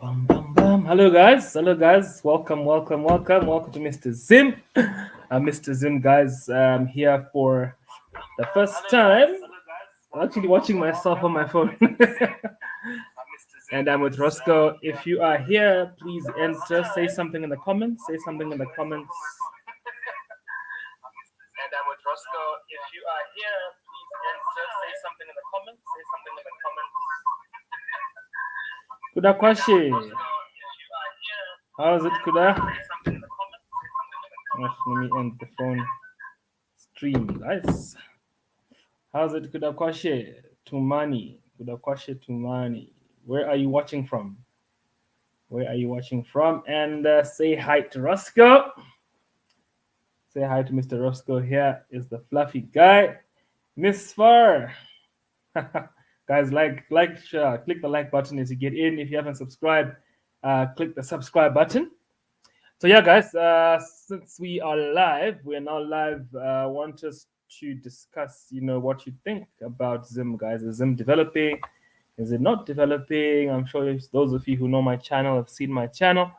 Hello guys, welcome to Mr. Zim. Mr. Zim, guys, I'm here for the first time. I'm actually watching myself on my phone. And I'm with Roscoe. If you are here, please enter, say something in the comments, And I'm with Roscoe. If you are here, please enter, say something in the comments, Kuda Kwashi. How's it, Kuda? Let me end the phone stream, guys. How's it, Kuda Kwashi? Tumani. Kuda Kwashi Tumani. Where are you watching from? And say hi to Roscoe. Say hi to Mr. Roscoe. Here is the fluffy guy, Miss Far. Guys, click the like button as you get in. If you haven't subscribed, click the subscribe button. So yeah, guys, since we are now live. I want us to discuss, what you think about Zim, guys. Is Zim developing? Is it not developing? I'm sure those of you who know my channel have seen my channel.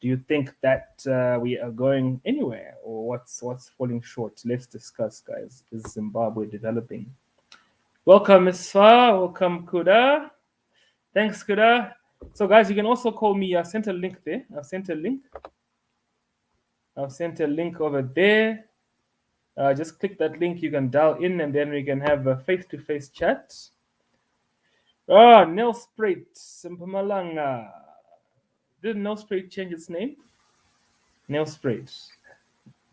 Do you think that we are going anywhere, or what's falling short? Let's discuss, guys. Is Zimbabwe developing? Welcome, Ms. Fa. Welcome, Kuda. Thanks, Kuda. So, guys, you can also call me. I sent a link there. I've sent a link over there. Just click that link. You can dial in, and then we can have a face-to-face chat. Nel Sprite, Mpumalanga. Did Nel Sprite change its name? Nel Sprite.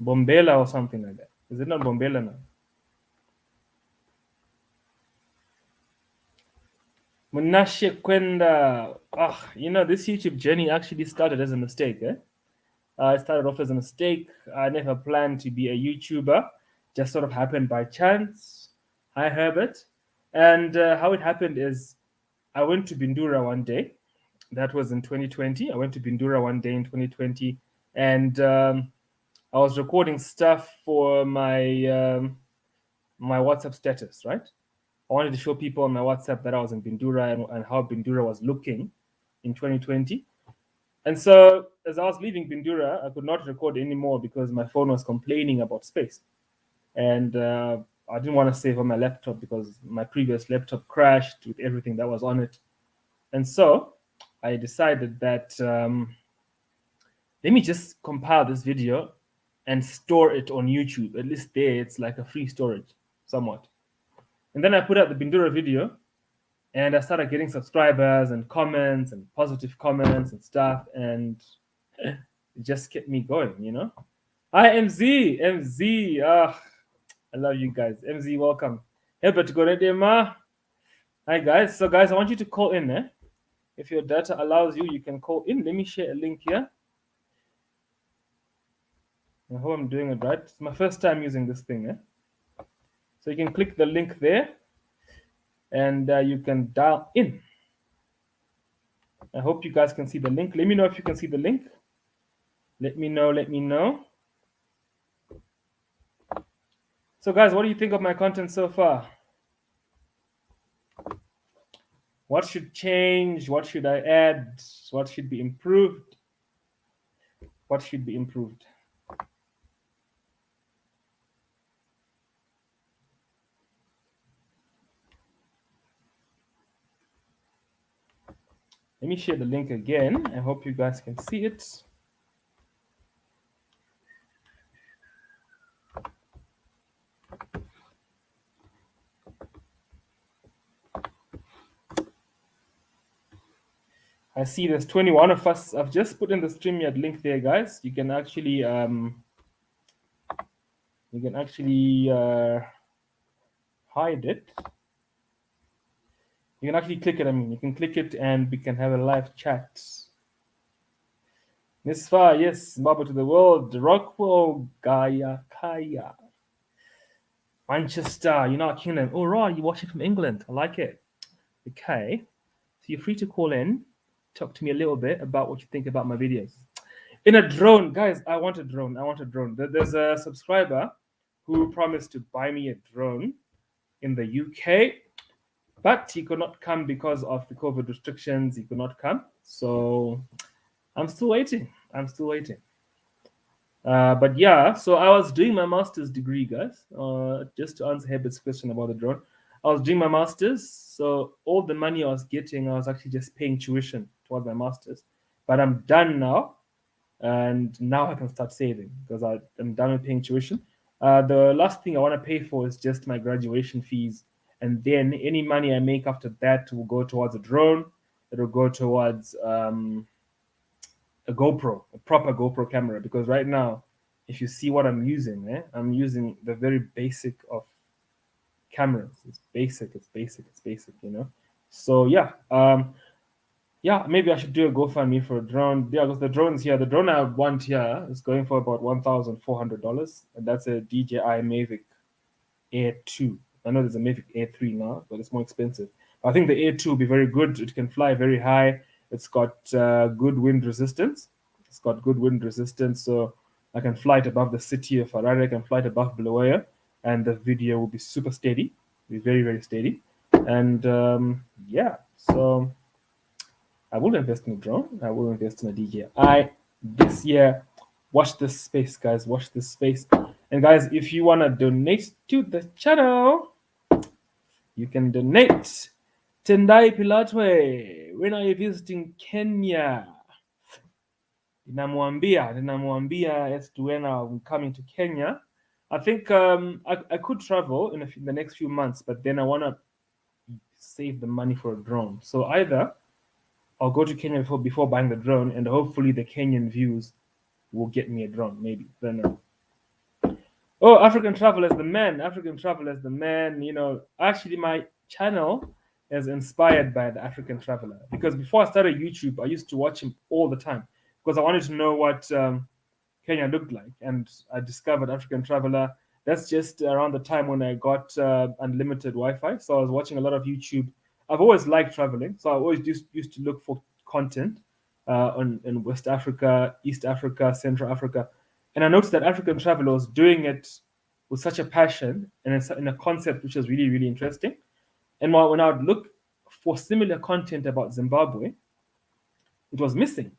Bombela or something like that. Is it not Bombela now? Munashe Kwenda. This YouTube journey actually started as a mistake, It started off as a mistake. I never planned to be a YouTuber. Just sort of happened by chance. Hi, Herbert. And how it happened is I went to Bindura one day. That was in 2020. I went to Bindura one day in 2020. And I was recording stuff for my my WhatsApp status, right? I wanted to show people on my WhatsApp that I was in Bindura and how Bindura was looking in 2020. And so as I was leaving Bindura, I could not record anymore because my phone was complaining about space. And I didn't want to save on my laptop because my previous laptop crashed with everything that was on it. And so I decided that let me just compile this video and store it on YouTube. At least there, it's like a free storage, somewhat. And then I put out the Bindura video, and I started getting subscribers and comments and positive comments and stuff, and it just kept me going, Hi, MZ. I love you guys. MZ, welcome. Herbert Goredema. Hi, guys. So, guys, I want you to call in, If your data allows you, you can call in. Let me share a link here. I hope I'm doing it right. It's my first time using this thing, So you can click the link there, and you can dial in. I hope you guys can see the link. Let me know if you can see the link. Let me know. So, guys, what do you think of my content so far? What should change? What should I add? What should be improved? What should be improved? Let me share the link again. I hope you guys can see it. I see there's 21 of us. I've just put in the StreamYard link there, guys. You can actually hide it. You can actually click it. You can click it and we can have a live chat. Miss Fa, yes, Zimbabwe to the world. Rockwell, Gaia, Kaya. Manchester, United Kingdom. Oh, right, you're watching from England. I like it. Okay. So you're free to call in. Talk to me a little bit about what you think about my videos. In a drone, guys, I want a drone. There's a subscriber who promised to buy me a drone in the UK. but he could not come because of the COVID restrictions. He could not come, so I'm still waiting. But yeah, so I was doing my master's degree, guys. Just to answer Herbert's question about the drone, I was doing my master's, so all the money I was getting, I was actually just paying tuition towards my master's. But I'm done now, and now I can start saving because I'm done with paying tuition. The last thing I want to pay for is just my graduation fees, and then any money I make after that will go towards a drone. It'll go towards a GoPro, a proper GoPro camera, because right now, if you see what I'm using, I'm using the very basic of cameras. It's basic, So yeah, maybe I should do a GoFundMe for a drone. Yeah, because the drones here, the drone I want here is going for about $1,400, and that's a DJI Mavic Air 2. I know there's a Mavic Air 3 now, but it's more expensive. I think the Air 2 will be very good. It can fly very high. It's got good wind resistance. So I can fly it above the city of Harare. I can fly it above Bulawayo, and the video will be super steady. Be very, very steady. And yeah, so I will invest in a drone. I will invest in a DJI this year. Watch this space, guys. Watch this space. And guys, if you want to donate to the channel, you can donate. Tendai Pilatwe, when are you visiting Kenya? Ninamwambia as to when I'm coming to Kenya. I think I could travel in the next few months, but then I want to save the money for a drone. So either I'll go to Kenya before buying the drone, and hopefully the Kenyan views will get me a drone, maybe. I don't know. Oh, African Travel as the man. Actually, my channel is inspired by the African Traveler, because before I started YouTube, I used to watch him all the time because I wanted to know what Kenya looked like, and I discovered African Traveler. That's just around the time when I got unlimited Wi-Fi, so I was watching a lot of YouTube. I've always liked traveling, so I always used to look for content in West Africa, East Africa, Central Africa. And I noticed that African Traveler was doing it with such a passion and in a concept which was really, really interesting. And when I would look for similar content about Zimbabwe, it was missing.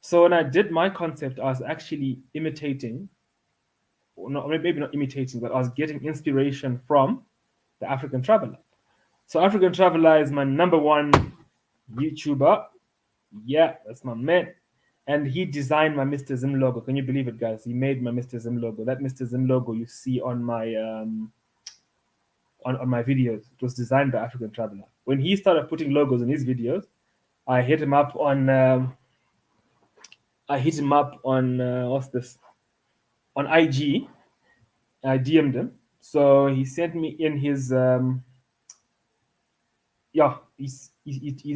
So when I did my concept, I was actually imitating, or not, maybe not imitating, but I was getting inspiration from the African Traveler. So African Traveler is my number one YouTuber. Yeah, that's my man. And he designed my Mr. Zim logo. Can you believe it, guys? He made my Mr. Zim logo. That Mr. Zim logo you see on my on my videos, it was designed by African Traveler. When he started putting logos in his videos, I hit him up on what's this? On IG. I DM'd him. So he sent me in his he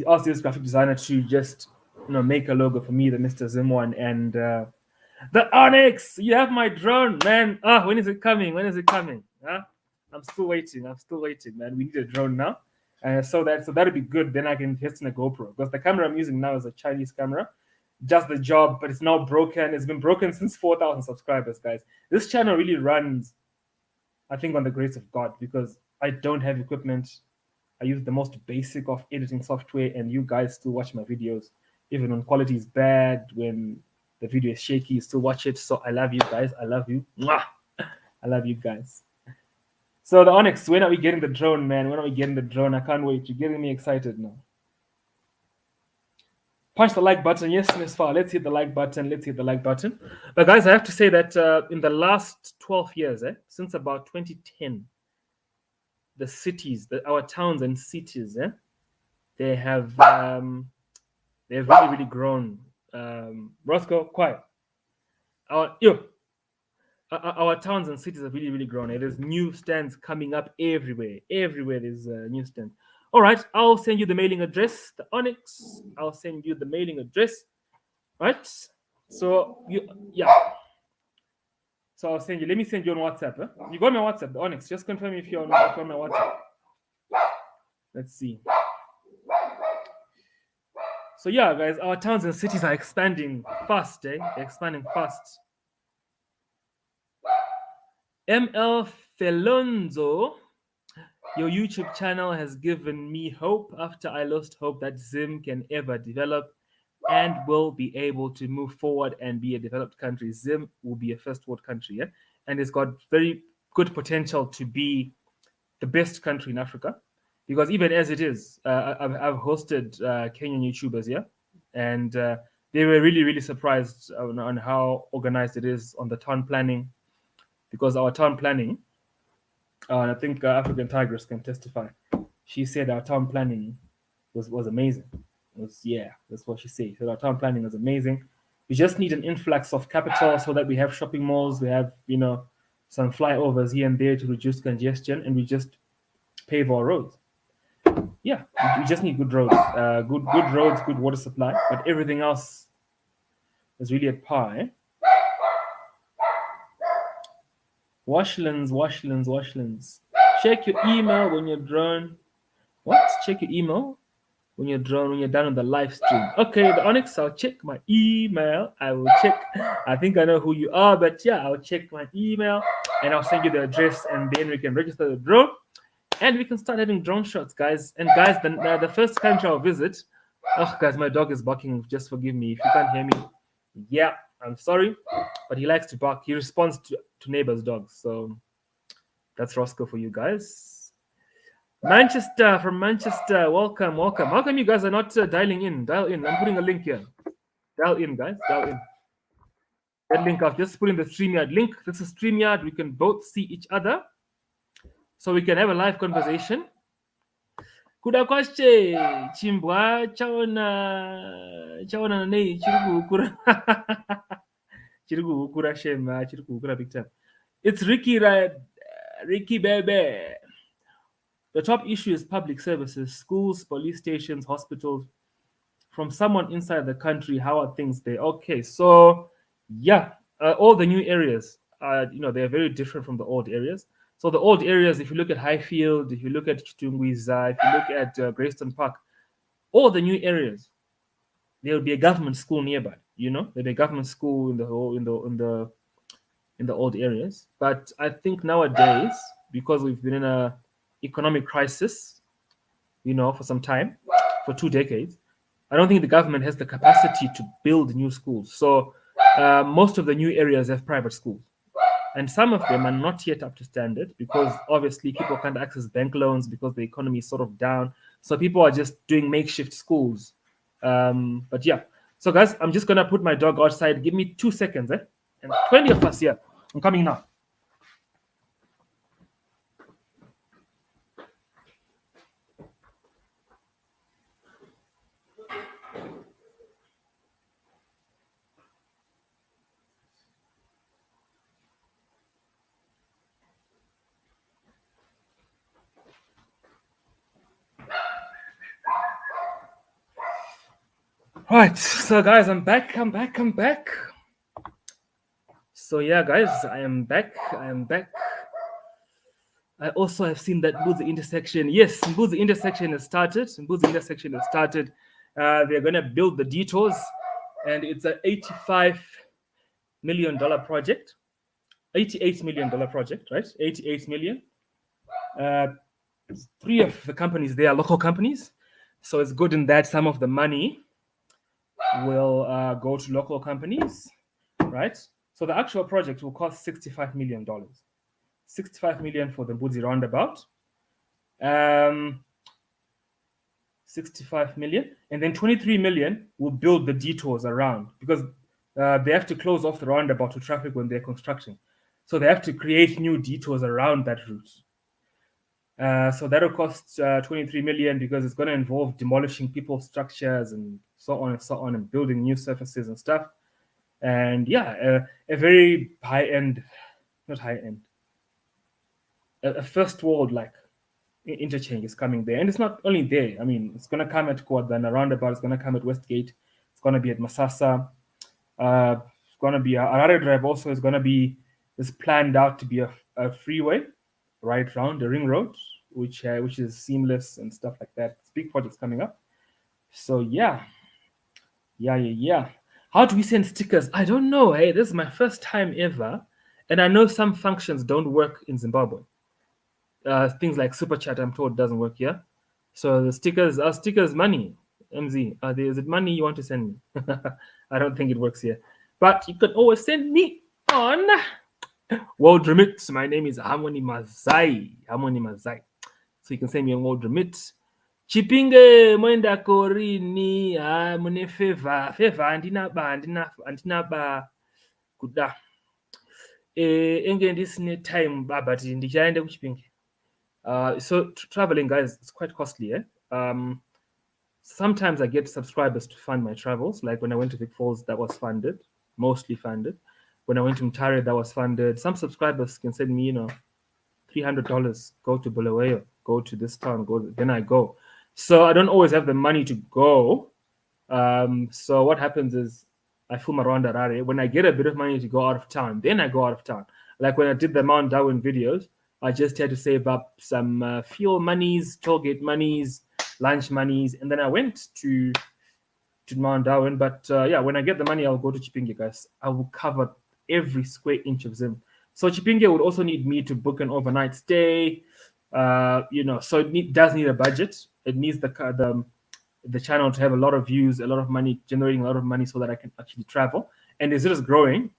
asked this graphic designer to just make a logo for me, the Mr. Zim one, and the Onyx. You have my drone, man. When is it coming? Huh? I'm still waiting, man. We need a drone now. So that'll be good. Then I can invest in a GoPro, because the camera I'm using now is a Chinese camera. Does the job, but it's now broken. It's been broken since 4,000 subscribers, guys. This channel really runs, I think, on the grace of God, because I don't have equipment. I use the most basic of editing software, and you guys still watch my videos. Even when quality is bad, when the video is shaky, you still watch it. So I love you guys. I love you. Mwah! I love you guys. So the Onyx, when are we getting the drone, man? When are we getting the drone? I can't wait. You're getting me excited now. Punch the like button. Yes, Miss Far. Let's hit the like button. But guys, I have to say that in the last 12 years, since about 2010, the cities, our towns and cities, they have they've really, really grown. Roscoe, quiet. Our towns and cities have really, really grown. There's new stands coming up everywhere. Everywhere there's a new stand. All right, I'll send you the mailing address, the Onyx. I'll send you the mailing address. Right? So So I'll send you. Let me send you on WhatsApp. You got my WhatsApp, the Onyx. Just confirm if you're on my WhatsApp. Let's see. So yeah, guys, our towns and cities are expanding fast. They're expanding fast. ML Felonzo. Your YouTube channel has given me hope after I lost hope that Zim can ever develop and will be able to move forward and be a developed country. Zim will be a first world country, yeah? And it's got very good potential to be the best country in Africa. Because even as it is, I've hosted Kenyan YouTubers, yeah? And they were really, really surprised on how organized it is on the town planning. Because our town planning, and I think African Tigress can testify. She said our town planning was amazing. That's what she said. She said our town planning was amazing. We just need an influx of capital so that we have shopping malls, we have some flyovers here and there to reduce congestion, and we just pave our roads. Yeah, we just need good roads, good roads, good water supply, but everything else is really at par. Eh? Washlands. Check your email when you're drone. What? Check your email when you're drone, when you're done on the live stream. Okay, the Onyx, I'll check my email. I will check. I think I know who you are, but yeah, I'll check my email and I'll send you the address, and then we can register the drone and we can start having drone shots, guys. And guys, the first country I'll visit. Oh, guys, my dog is barking. Just forgive me if you can't hear me. Yeah, I'm sorry, but he likes to bark. He responds to neighbors' dogs. So that's Roscoe for you guys. Manchester, from Manchester, welcome. How come you guys are not dialing in? Dial in. I'm putting a link here. Dial in, guys. Dial in. That link, I'll just put in the StreamYard link. This is StreamYard. We can both see each other, so we can have a live conversation. Kuda kwashe chimbwa chaona nei chiri kuhukura shema chiri kuhukura big time. It's Ricky, right? Ricky baby. The top issue is public services, schools, police stations, hospitals. From someone inside the country, how are things there? Okay, so yeah, all the new areas, they're very different from the old areas. So the old areas, if you look at Highfield, if you look at Chitungwiza, if you look at Greyston Park, all the new areas, there will be a government school nearby. There'll be a government school in the old areas. But I think nowadays, because we've been in a economic crisis, for some time, for 2 decades, I don't think the government has the capacity to build new schools. So most of the new areas have private schools. And some of them are not yet up to standard because obviously people can't access bank loans because the economy is sort of down. So people are just doing makeshift schools. But yeah. So guys, I'm just going to put my dog outside. Give me 2 seconds. And 20 of us here. I'm coming now. Right, so guys, I'm back. So yeah, guys, I am back. I also have seen that Mbuzi intersection. Yes, Mbuzi intersection has started. They're going to build the detours, and it's an $85 million project. $88 million project, right? 88 million. 3 of the companies, they are local companies. So it's good in that some of the money will go to local companies, right? So the actual project will cost $65 million. 65 million for the Mbuzi roundabout. 65 million. And then 23 million will build the detours around because they have to close off the roundabout to traffic when they're constructing. So they have to create new detours around that route. So that'll cost 23 million because it's going to involve demolishing people's structures and so on and building new surfaces and stuff. And yeah, a very not high end, a first world like interchange is coming there. And it's not only there. I mean, it's going to come at Kwadana roundabout. It's going to come at Westgate. It's going to be at Masasa. It's going to be Harare Drive also is going to be planned out to be a freeway right round the ring road, which is seamless and stuff like that. It's big projects coming up. So yeah. How do we send stickers? I don't know. Hey, this is my first time ever, and I know some functions don't work in Zimbabwe. things like super chat, I'm told, doesn't work here. So the stickers are stickers money. MZ, is it money you want to send me? I don't think it works here, but you can always send me on World Remit. My name is Harmony Mazai. Harmony Mazai. So you can send me on World Remit. Chipinge mwenda korini mune favor andina ba kuda enge ndisine time but ndichaende kuchipinge. So traveling, guys, it's quite costly. Sometimes I get subscribers to fund my travels. Like when I went to Vic Falls, that was funded, mostly funded. When I went to Mtare, that was funded. Some subscribers can send me, $300. Go to Bulawayo, go to this town, then I go. So I don't always have the money to go. So what happens is I film around Harare. When I get a bit of money to go out of town, then I go out of town. Like when I did the Mount Darwin videos, I just had to save up some fuel monies, tollgate monies, lunch monies, and then I went to Mount Darwin. But when I get the money, I'll go to Chipinge, guys. I will cover every square inch of Zim. So Chipinge would also need me to book an overnight stay. So it does need a budget. It needs the channel to have a lot of views, a lot of money, generating a lot of money so that I can actually travel. And as it is growing,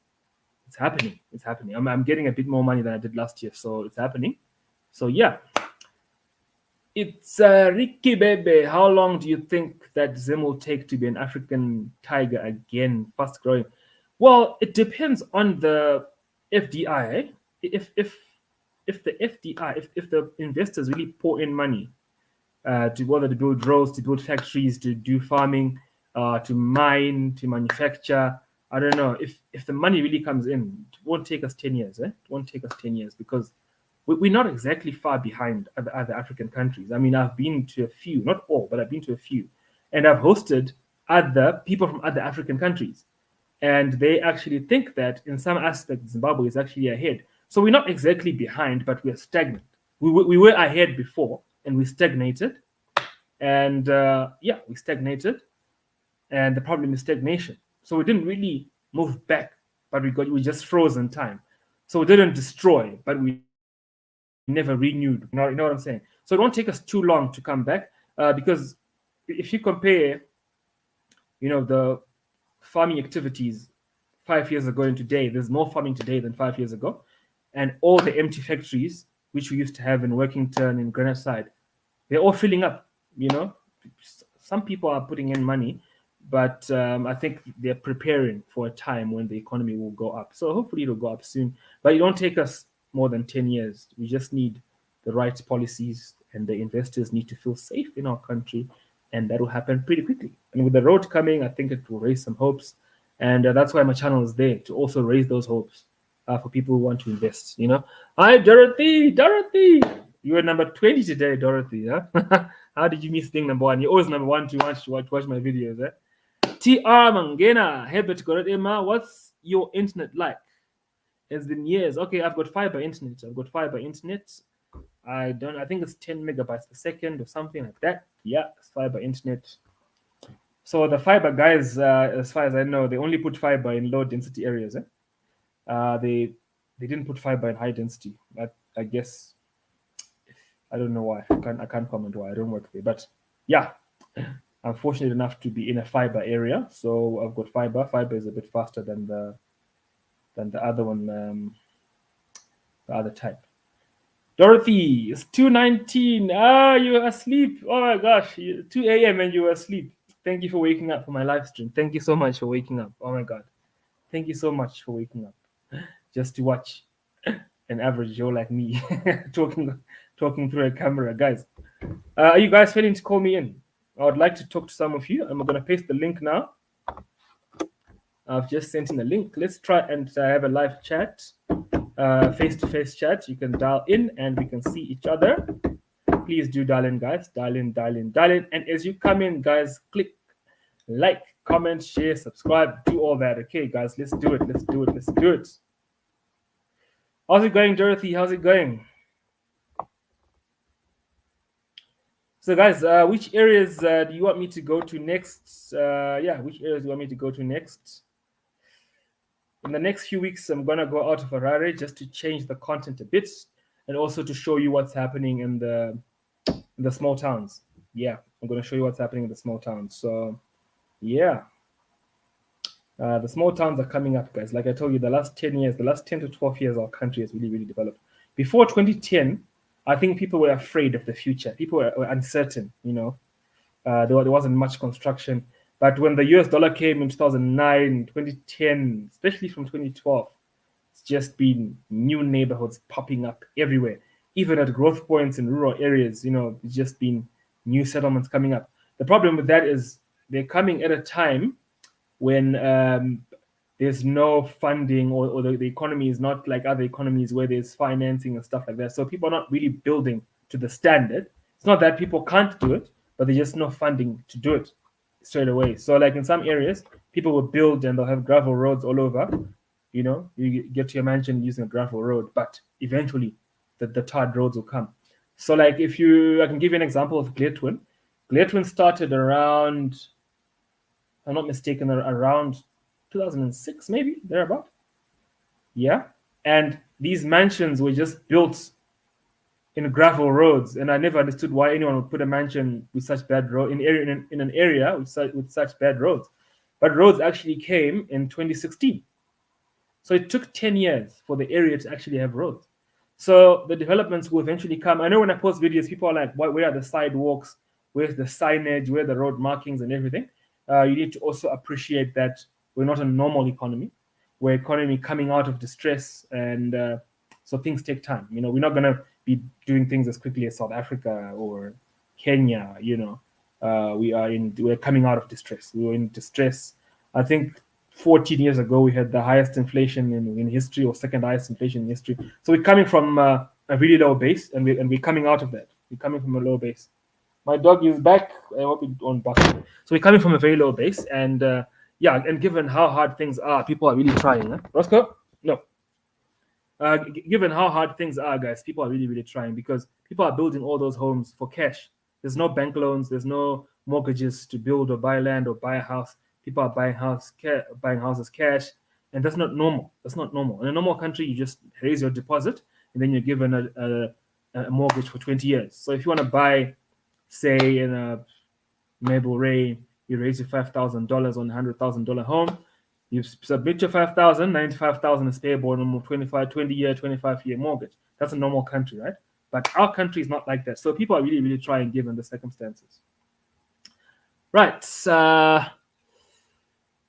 it's happening. It's happening. I'm getting a bit more money than I did last year, so it's happening. So yeah. It's Ricky Bebe. How long do you think that Zim will take to be an African tiger again, fast growing? Well, it depends on the FDI. If the FDI, if the investors really pour in money to whether to build roads, to build factories, to do farming, to mine, to manufacture, I don't know. If the money really comes in, it won't take us 10 years. It won't take us 10 years because we're not exactly far behind other African countries. I mean, I've been to a few, not all, but I've been to a few. And I've hosted other people from other African countries. And they actually think that in some aspects, Zimbabwe is actually ahead. So we're not exactly behind, but we're stagnant. We were ahead before, and we stagnated. And we stagnated. And the problem is stagnation. So we didn't really move back, but we just froze in time. So we didn't destroy, but we never renewed. You know what I'm saying? So it won't take us too long to come back because if you compare, the farming activities 5 years ago and today, there's more farming today than 5 years ago. And all the empty factories, which we used to have in Workington and Granite Side, they're all filling up, Some people are putting in money, but I think they're preparing for a time when the economy will go up. So hopefully it'll go up soon. But it won't take us more than 10 years. We just need the right policies, and the investors need to feel safe in our country, and that will happen pretty quickly. And with the road coming, I think it will raise some hopes, and that's why my channel is there, to also raise those hopes for people who want to invest. Hi, Dorothy, you were number 20 today, Dorothy. Huh? How did you miss being number one? You're always number one to watch my videos. TR Mangena, Herbert Gorodema, what's your internet like? It's been years. Okay, I've got fiber internet. I think it's 10 megabytes per second or something like that. Yeah, it's fiber internet. So the fiber guys, as far as I know, they only put fiber in low density areas. They didn't put fiber in high density. I guess I don't know why. I can't comment why. I don't work there. But yeah, I'm fortunate enough to be in a fiber area, so I've got fiber. Fiber is a bit faster than the other one, the other type. Dorothy, it's 2:19. You're asleep. Oh my gosh, 2 a.m. and you're asleep. Thank you for waking up for my live stream. Thank you so much for waking up. Oh my God. Thank you so much for waking up just to watch an average Joe like me talking through a camera. Guys, are you guys ready to call me in? I would like to talk to some of you. I'm going to paste the link now. I've just sent in a link. Let's try and have a live chat, face-to-face chat. You can dial in and we can see each other. Please do dial in, guys. Dial in. And as you come in, guys, click like, comment, share, subscribe, do all that. Okay, guys, let's do it. How's it going, Dorothy? How's it going? So, guys, which areas do you want me to go to next? Which areas do you want me to go to next? In the next few weeks, I'm going to go out of Harare just to change the content a bit. and also to show you what's happening in the small towns. Yeah, I'm going to show you what's happening in the small towns. So, yeah. The small towns are coming up, guys. Like I told you, the last 10 years, the last 10 to 12 years, our country has really, really developed. Before 2010, I think people were afraid of the future. People were uncertain, there wasn't much construction. But when the US dollar came in 2009, 2010, especially from 2012, it's just been new neighborhoods popping up everywhere. Even at growth points in rural areas, it's just been new settlements coming up. The problem with that is they're coming at a time when there's no funding, or the economy is not like other economies where there's financing and stuff like that. So people are not really building to the standard. It's not that people can't do it, but there's just no funding to do it straight away. So like in some areas, people will build and they'll have gravel roads all over. You get to your mansion using a gravel road, but eventually the tarred roads will come. So like I can give you an example of Gletwin. Gletwin started around, if I'm not mistaken, around 2006, maybe, thereabout. Yeah. And these mansions were just built in gravel roads, and I never understood why anyone would put a mansion with such bad road in an area with such bad roads. But roads actually came in 2016. So it took 10 years for the area to actually have roads. So the developments will eventually come. I know when I post videos, people are like, where are the sidewalks? Where's the signage? Where are the road markings and everything? You need to also appreciate that we're not a normal economy. We're economy coming out of distress, and so things take time. We're not going to be doing things as quickly as South Africa or Kenya. We're coming out of distress. We were in distress. I think 14 years ago we had the highest inflation in history, or second highest inflation in history. So we're coming from a really low base, and we're coming out of that. We're coming from a low base. My dog is back. I hope it don't bark. So we're coming from a very low base, and and given how hard things are, people are really trying. Huh? Roscoe? No. Given how hard things are, guys, people are really, really trying, because people are building all those homes for cash. There's no bank loans. There's no mortgages to build or buy land or buy a house. People are buying houses cash, and that's not normal. That's not normal. In a normal country, you just raise your deposit, and then you're given a mortgage for 20 years. So if you want to buy, say, in a Maple Ray, you raise your $5,000 on a $100,000 home. You submit your 5,000, 95,000 is payable on a 25-year mortgage. That's a normal country, right? But our country is not like that. So people are really, really trying given the circumstances. Right.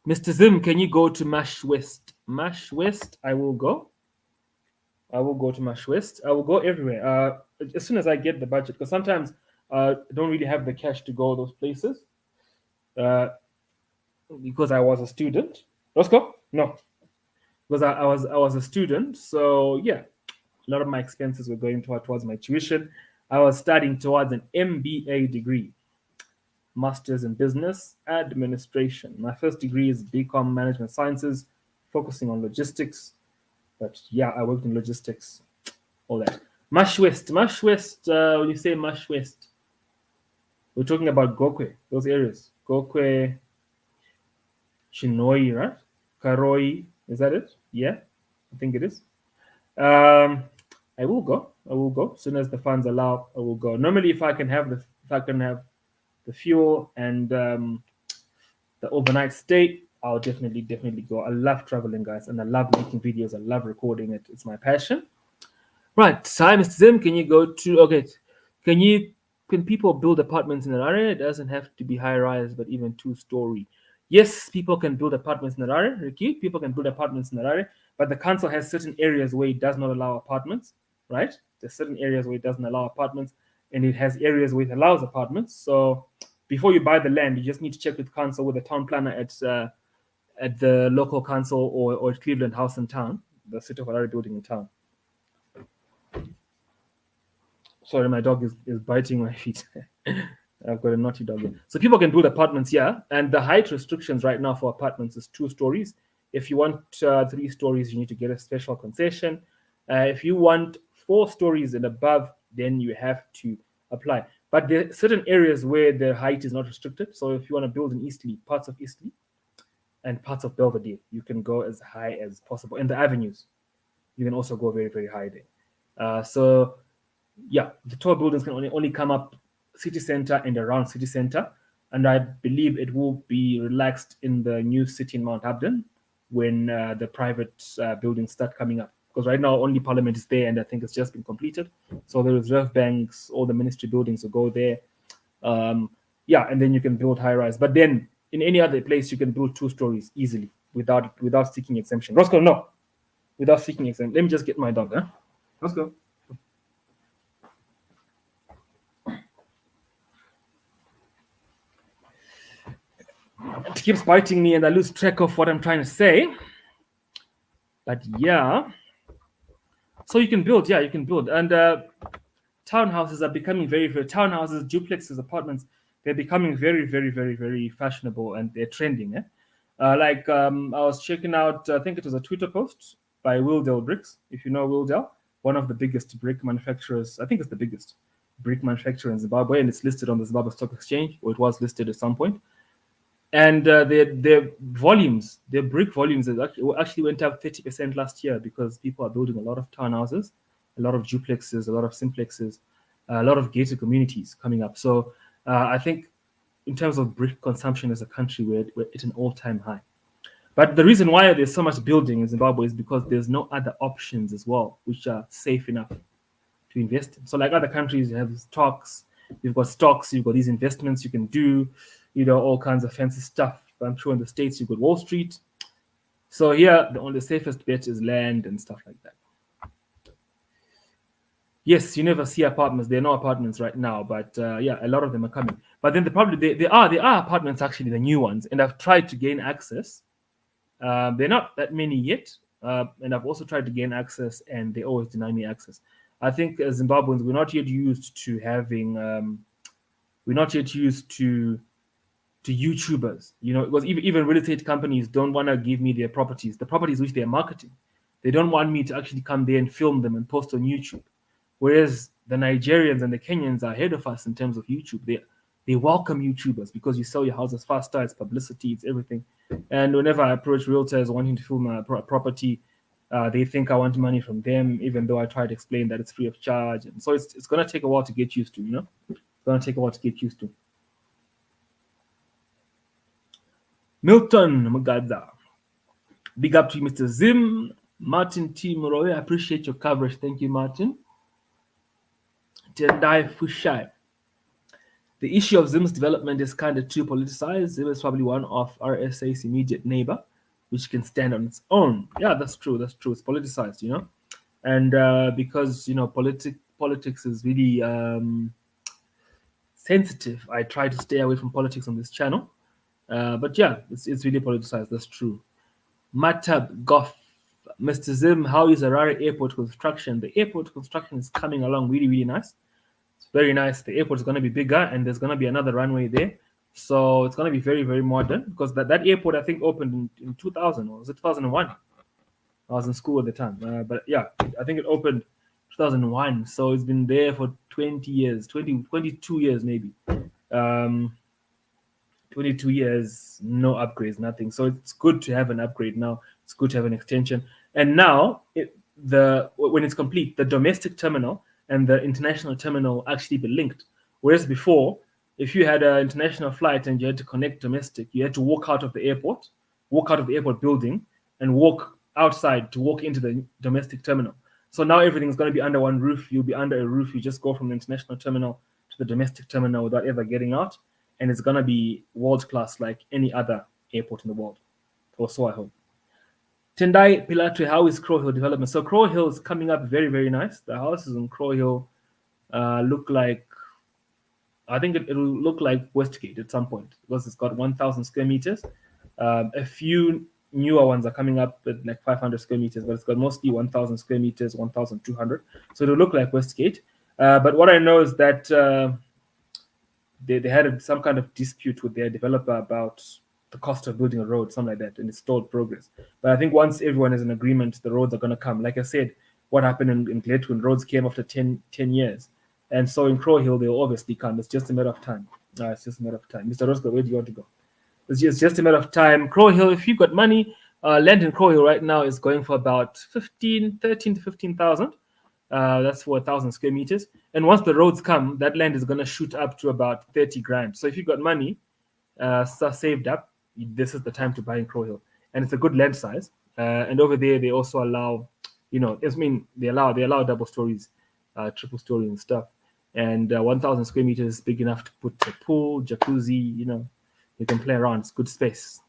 Mr. Zim, can you go to Mash West? Mash West, I will go. I will go to Mash West. I will go everywhere as soon as I get the budget, because sometimes I don't really have the cash to go those places because I was a student. Roscoe? No. Because I was a student. So, yeah, a lot of my expenses were going towards my tuition. I was studying towards an MBA degree. Master's in Business Administration. My first degree is BCom Management Sciences, focusing on logistics. But yeah, I worked in logistics, all that. Mash West. When you say Mash West, we're talking about Gokwe, those areas. Gokwe, Chinoi, right? Karoi, is that it? Yeah, I think it is. I will go. As soon as the funds allow, I will go. Normally, if I can have the fuel and the overnight stay, I'll definitely go. I love traveling, guys, and I love making videos. I love recording it. It's my passion. Right, hi, Mr. Zim. Can you go to? Okay, can people build apartments in Harare? It doesn't have to be high rise, but even 2-story. Yes, people can build apartments in Harare. Ricky, people can build apartments in Harare, but the council has certain areas where it does not allow apartments. Right? There's certain areas where it doesn't allow apartments, and it has areas where it allows apartments. So before you buy the land, you just need to check with council, with the town planner at the local council or at Cleveland House in town, the City of Harare building in town. Sorry, my dog is biting my feet. I've got a naughty dog here. So people can build apartments here, and the height restrictions right now for apartments is 2 stories. If you want 3 stories, you need to get a special concession. If you want 4 stories and above, then you have to apply. But there are certain areas where the height is not restricted. So if you want to build in Eastleigh, parts of Eastleigh and parts of Belvedere, you can go as high as possible. In the avenues, you can also go very, very high there. So yeah, the tall buildings can only come up city center and around city center, and I believe it will be relaxed in the new city in Mount Abden when the private buildings start coming up. Because right now only Parliament is there, and I think it's just been completed. So the reserve banks, all the ministry buildings will go there. Yeah, and then you can build high rise. But then in any other place, you can build 2 stories easily without seeking exemption. Roscoe, no, without seeking exemption. Let me just get my dog. Huh? Let's go. It keeps biting me and I lose track of what I'm trying to say. But yeah, so you can build, you can build. And townhouses are becoming townhouses, duplexes, apartments, they're becoming very, very, very, very fashionable and they're trending. I was checking out, I think it was a Twitter post by Willdale Bricks. If you know Willdale, one of the biggest brick manufacturers, I think it's the biggest brick manufacturer in Zimbabwe, and it's listed on the Zimbabwe Stock Exchange, or it was listed at some point. And their volumes, their brick volumes, actually went up 30% last year because people are building a lot of townhouses, a lot of duplexes, a lot of simplexes, a lot of gated communities coming up. So I think in terms of brick consumption as a country, we're at an all-time high. But the reason why there's so much building in Zimbabwe is because there's no other options as well, which are safe enough to invest in. So like other countries, you have stocks, you've got these investments you can do, all kinds of fancy stuff. I'm sure in the States, you've got Wall Street. So here, the only safest bet is land and stuff like that. Yes, you never see apartments. There are no apartments right now, but yeah, a lot of them are coming. But then there are apartments, actually, the new ones, and I've tried to gain access. They're not that many yet, and I've also tried to gain access, and they always deny me access. I think as Zimbabweans, we're not yet used to YouTubers, because even real estate companies don't want to give me their properties, the properties which they're marketing. They don't want me to actually come there and film them and post on YouTube. Whereas the Nigerians and the Kenyans are ahead of us in terms of YouTube. They welcome YouTubers because you sell your houses faster, it's publicity, it's everything. And whenever I approach realtors wanting to film a property, they think I want money from them, even though I try to explain that it's free of charge. And so it's going to take a while to get used to, It's going to take a while to get used to. Milton Mugadza. Big up to you, Mr. Zim. Martin T. Moroe, I appreciate your coverage. Thank you, Martin. Tendai Fushai. The issue of Zim's development is kind of too politicized. Zim is probably one of RSA's immediate neighbor, which can stand on its own. Yeah, that's true. That's true. It's politicized, And because, politics is really sensitive, I try to stay away from politics on this channel. But yeah, it's really politicized. That's true. Matab Goff, Mr. Zim, how is Harare airport construction? The airport construction is coming along really, really nice. It's very nice. The airport is going to be bigger, and there's going to be another runway there. So it's going to be very, very modern, because that airport, I think, opened in 2000, or was it 2001? I was in school at the time. But yeah, I think it opened 2001. So it's been there for 20 years, 22 years maybe. 22 years, no upgrades, nothing. So it's good to have an upgrade now. It's good to have an extension. And now, when it's complete, the domestic terminal and the international terminal actually be linked. Whereas before, if you had an international flight and you had to connect domestic, you had to walk out of the airport building, and walk outside to walk into the domestic terminal. So now everything's going to be under one roof. You'll be under a roof. You just go from the international terminal to the domestic terminal without ever getting out. And it's going to be world-class like any other airport in the world. Or so I hope. Tendai Pilatre, how is Crow Hill development? So Crow Hill is coming up very, very nice. The houses on Crow Hill look like, I think it will look like Westgate at some point, because it's got 1,000 square meters. A few newer ones are coming up with like 500 square meters, but it's got mostly 1,000 square meters, 1,200. So it'll look like Westgate. But what I know is that they had some kind of dispute with their developer about the cost of building a road, something like that, and it stalled progress. But I think once everyone is in agreement, the roads are going to come. Like I said, what happened in Gletwood, roads came after 10 years. And so in Crow Hill, they'll obviously come. It's just a matter of time. It's just a matter of time. Mr. Roscoe, where do you want to go? It's just a matter of time. Crow Hill, if you've got money, land in Crow Hill right now is going for about 13 to 15,000. That's for 1,000 square meters. And once the roads come, that land is going to shoot up to about 30 grand. So if you've got money saved up, this is the time to buy in Crow Hill. And it's a good land size. And over there, they also allow, they allow double stories, triple stories and stuff. And 1,000 square meters is big enough to put a pool, jacuzzi, you can play around. It's good space.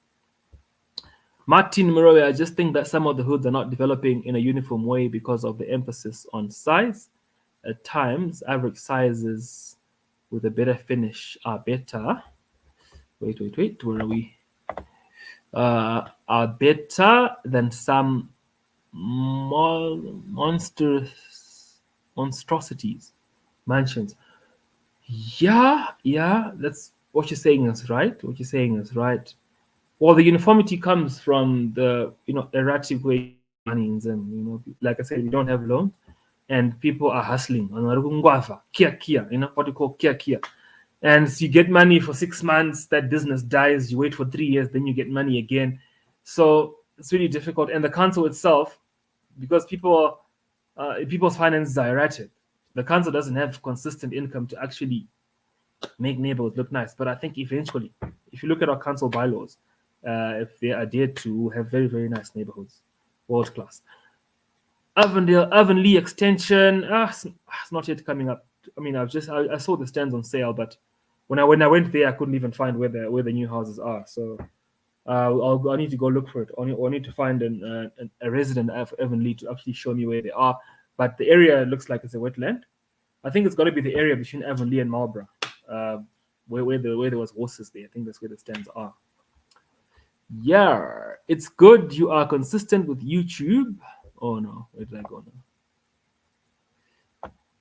Martin Morowe, I just think that some of the hoods are not developing in a uniform way because of the emphasis on size. At times, average sizes with a better finish are better. Wait, where are we? Are better than some monstrosities, mansions. Yeah, that's what you're saying is right. Well, the uniformity comes from the erratic way money in them. Like I said, we don't have loans, and people are hustling. Kia, what you call kia. And so you get money for 6 months, that business dies, you wait for 3 years, then you get money again. So it's really difficult. And the council itself, because people's finances are erratic, the council doesn't have consistent income to actually make neighborhoods look nice. But I think eventually, if you look at our council bylaws, if they are adhered to, have very, very nice neighborhoods, world class. Avonlea extension, it's not yet coming up. I mean, I saw the stands on sale, but when I went there, I couldn't even find where the new houses are. So I need to go look for it. I need to find a resident of Avonlea to actually show me where they are. But the area looks like it's a wetland. I think it's going to be the area between Avonlea and Marlborough, where there was horses there. I think that's where the stands are. Yeah, it's good you are consistent with YouTube. Oh no, where did I go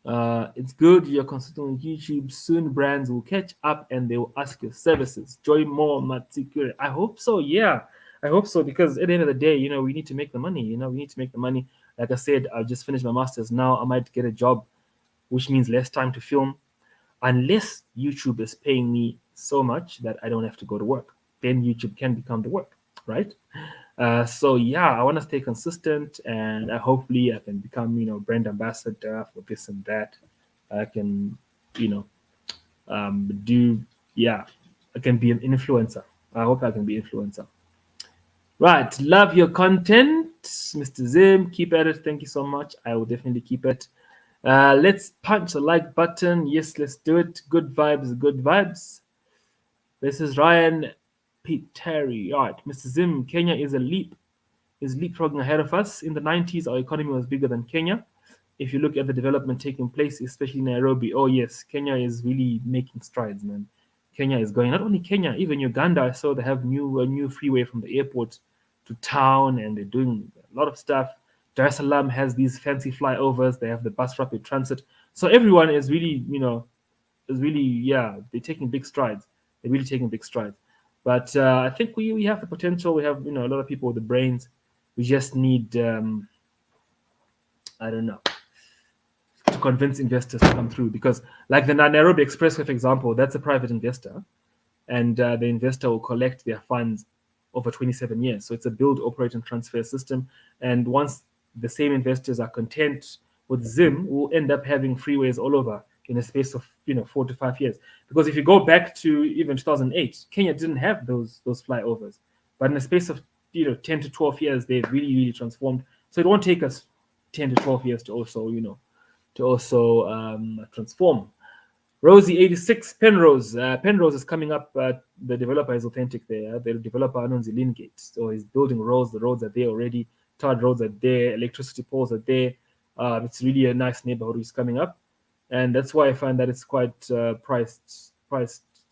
now? It's good you're consistent with YouTube. Soon brands will catch up and they will ask your services. Joy more Matsikure. I hope so. Yeah, I hope so, because at the end of the day, we need to make the money. We need to make the money. Like I said, I'll just finish my master's now. I might get a job, which means less time to film, unless YouTube is paying me so much that I don't have to go to work. Then YouTube can become the work, right? So yeah, I want to stay consistent, and hopefully I can become, brand ambassador for this and that. I can, I can be an influencer. I hope I can be influencer. Right, love your content, Mr. Zim. Keep at it. Thank you so much. I will definitely keep it. Let's punch the like button. Yes, let's do it. Good vibes. This is Ryan Pete Terry. All right, Mr. Zim, Kenya is leapfrogging ahead of us. In the 90s, our economy was bigger than Kenya. If you look at the development taking place, especially Nairobi, oh yes, Kenya is really making strides, man. Kenya is going, not only Kenya, even Uganda. I saw they have a new freeway from the airport to town, and they're doing a lot of stuff. Dar es Salaam has these fancy flyovers. They have the bus rapid transit. So everyone is really, they're taking big strides. They're really taking big strides. But I think we have the potential. We have, a lot of people with the brains. We just need, I don't know, to convince investors to come through. Because like the Nairobi Expressway, for example, that's a private investor. And the investor will collect their funds over 27 years. So it's a build, operate, and transfer system. And once the same investors are content with Zim, we'll end up having freeways all over in a space of 4 to 5 years. Because if you go back to even 2008, Kenya didn't have those flyovers, but in a space of 10 to 12 years, they've really transformed. So it won't take us 10 to 12 years to also transform. Rosie 86 Penrose. Penrose is coming up. The developer is authentic there. The developer owns the Lingate, so he's building roads. The roads are there already. Tarred roads are there. Electricity poles are there. It's really a nice neighborhood he's coming up. And that's why I find that it's quite priced.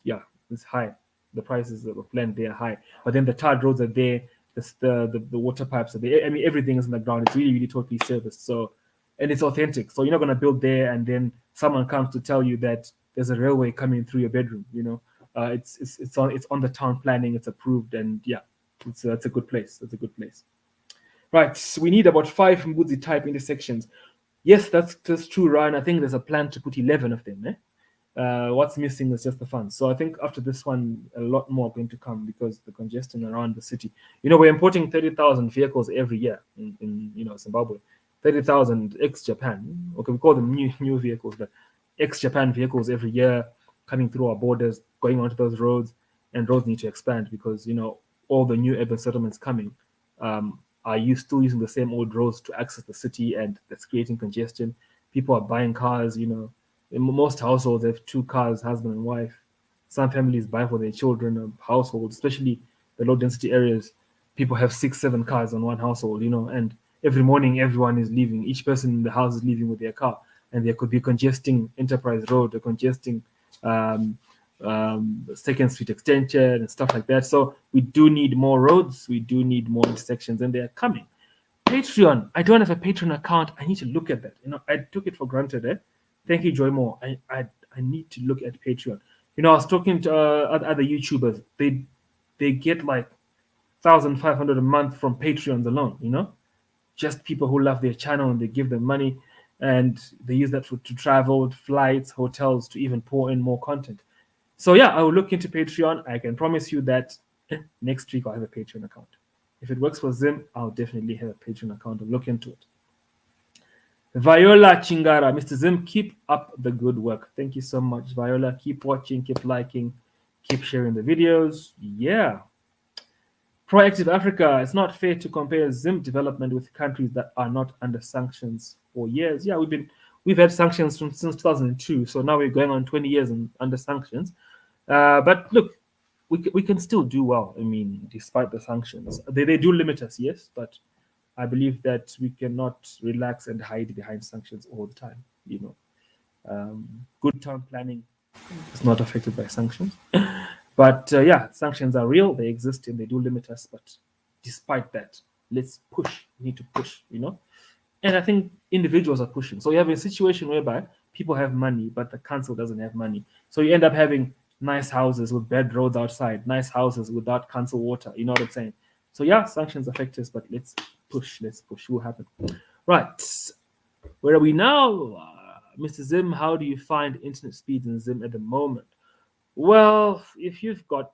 Yeah, it's high. The prices of land there are high. But then the tarred roads are there. The water pipes are there. I mean, everything is on the ground. It's really totally serviced. So, and it's authentic. So you're not going to build there and then someone comes to tell you that there's a railway coming through your bedroom. It's on the town planning. It's approved, and yeah, that's a good place. That's a good place. Right. So we need about 5 Mbudzi type intersections. Yes, that's true, Ryan. I think there's a plan to put 11 of them. What's missing is just the funds. So I think after this one, a lot more are going to come because the congestion around the city. We're importing 30,000 vehicles every year in Zimbabwe. 30,000 ex-Japan. Okay, we call them new vehicles, but ex-Japan vehicles every year coming through our borders, going onto those roads, and roads need to expand because all the new urban settlements coming are you still using the same old roads to access the city, and that's creating congestion. People are buying cars. In most households have two cars, husband and wife. Some families buy for their children, households, especially the low density areas. People have six, seven cars on one household, and every morning everyone is leaving. Each person in the house is leaving with their car, and there could be congesting Enterprise Road, or congesting um, Second Street Extension and stuff like that. So we do need more roads. We do need more intersections, and they are coming. Patreon. I don't have a Patreon account. I need to look at that. I took it for granted. Thank you, Joy Moore. I need to look at Patreon. I was talking to other YouTubers. They get like 1,500 a month from Patreons alone. Just people who love their channel and they give them money, and they use that to travel, flights, hotels, to even pour in more content. So yeah, I will look into Patreon. I can promise you that next week I'll have a Patreon account. If it works for Zim, I'll definitely have a Patreon account. I'll look into it. Viola Chingara, Mr. Zim, keep up the good work. Thank you so much, Viola. Keep watching, keep liking, keep sharing the videos. Yeah. Proactive Africa, it's not fair to compare Zim development with countries that are not under sanctions for years. Yeah, we've had sanctions since 2002, so now we're going on 20 years under sanctions. But look, we can still do well. I mean, despite the sanctions, they do limit us, yes, but I believe that we cannot relax and hide behind sanctions all the time. Good town planning is not affected by sanctions. But yeah, sanctions are real. They exist and they do limit us. But despite that, let's push. We need to push, And I think individuals are pushing. So you have a situation whereby people have money, but the council doesn't have money. So you end up having nice houses with bad roads outside, nice houses without council water. You know what I'm saying? So yeah, sanctions affect us, but let's push. Let's push. What happen? Right. Where are we now? Mr. Zim, how do you find internet speeds in Zim at the moment? Well, if you've got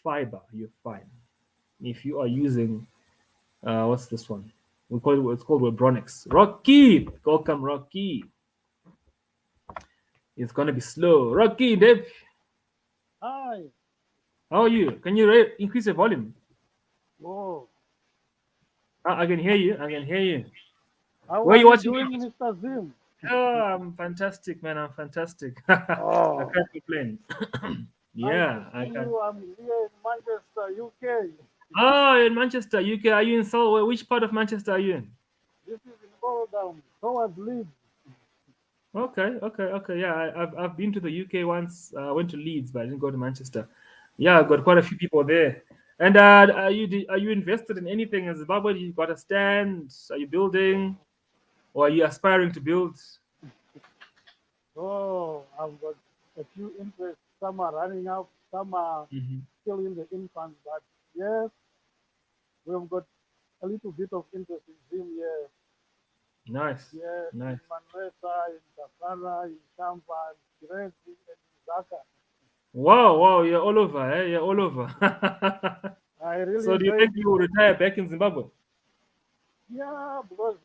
fiber, you're fine. If you are using, what's this one? It's called Webronix. Rocky, welcome, Rocky. It's gonna be slow. Rocky, Dave. Hi. How are you? Can you increase your volume? Oh. I can hear you. I can hear you. How Where are are you you watching? doing, Mr. Zim? Oh, I'm fantastic, man. I'm fantastic. I Oh. can't complain. Yeah, Nice to see you. I'm here in Manchester, UK. Oh, in Manchester, UK. Are you in Seoul? Which part of Manchester are you in? This is in Boldown, towards Leeds. Okay. Yeah, I've been to the UK once. I went to Leeds, but I didn't go to Manchester. Yeah, I've got quite a few people there. And are you invested in anything in Zimbabwe? You got a stand? Are you building, or are you aspiring to build? Oh, I've got a few interests. Some are running out, some are Mhm. still in the infant. But yes, we've got a little bit of interest in Zim, yes. Nice, Yes, in nice. Manresa, in Takara, in Champa, in Kirezi, and in Zaka. Wow, you're all over, eh? You're all over. I really So do you enjoyed think it. you will retire back in Zimbabwe? Yeah, because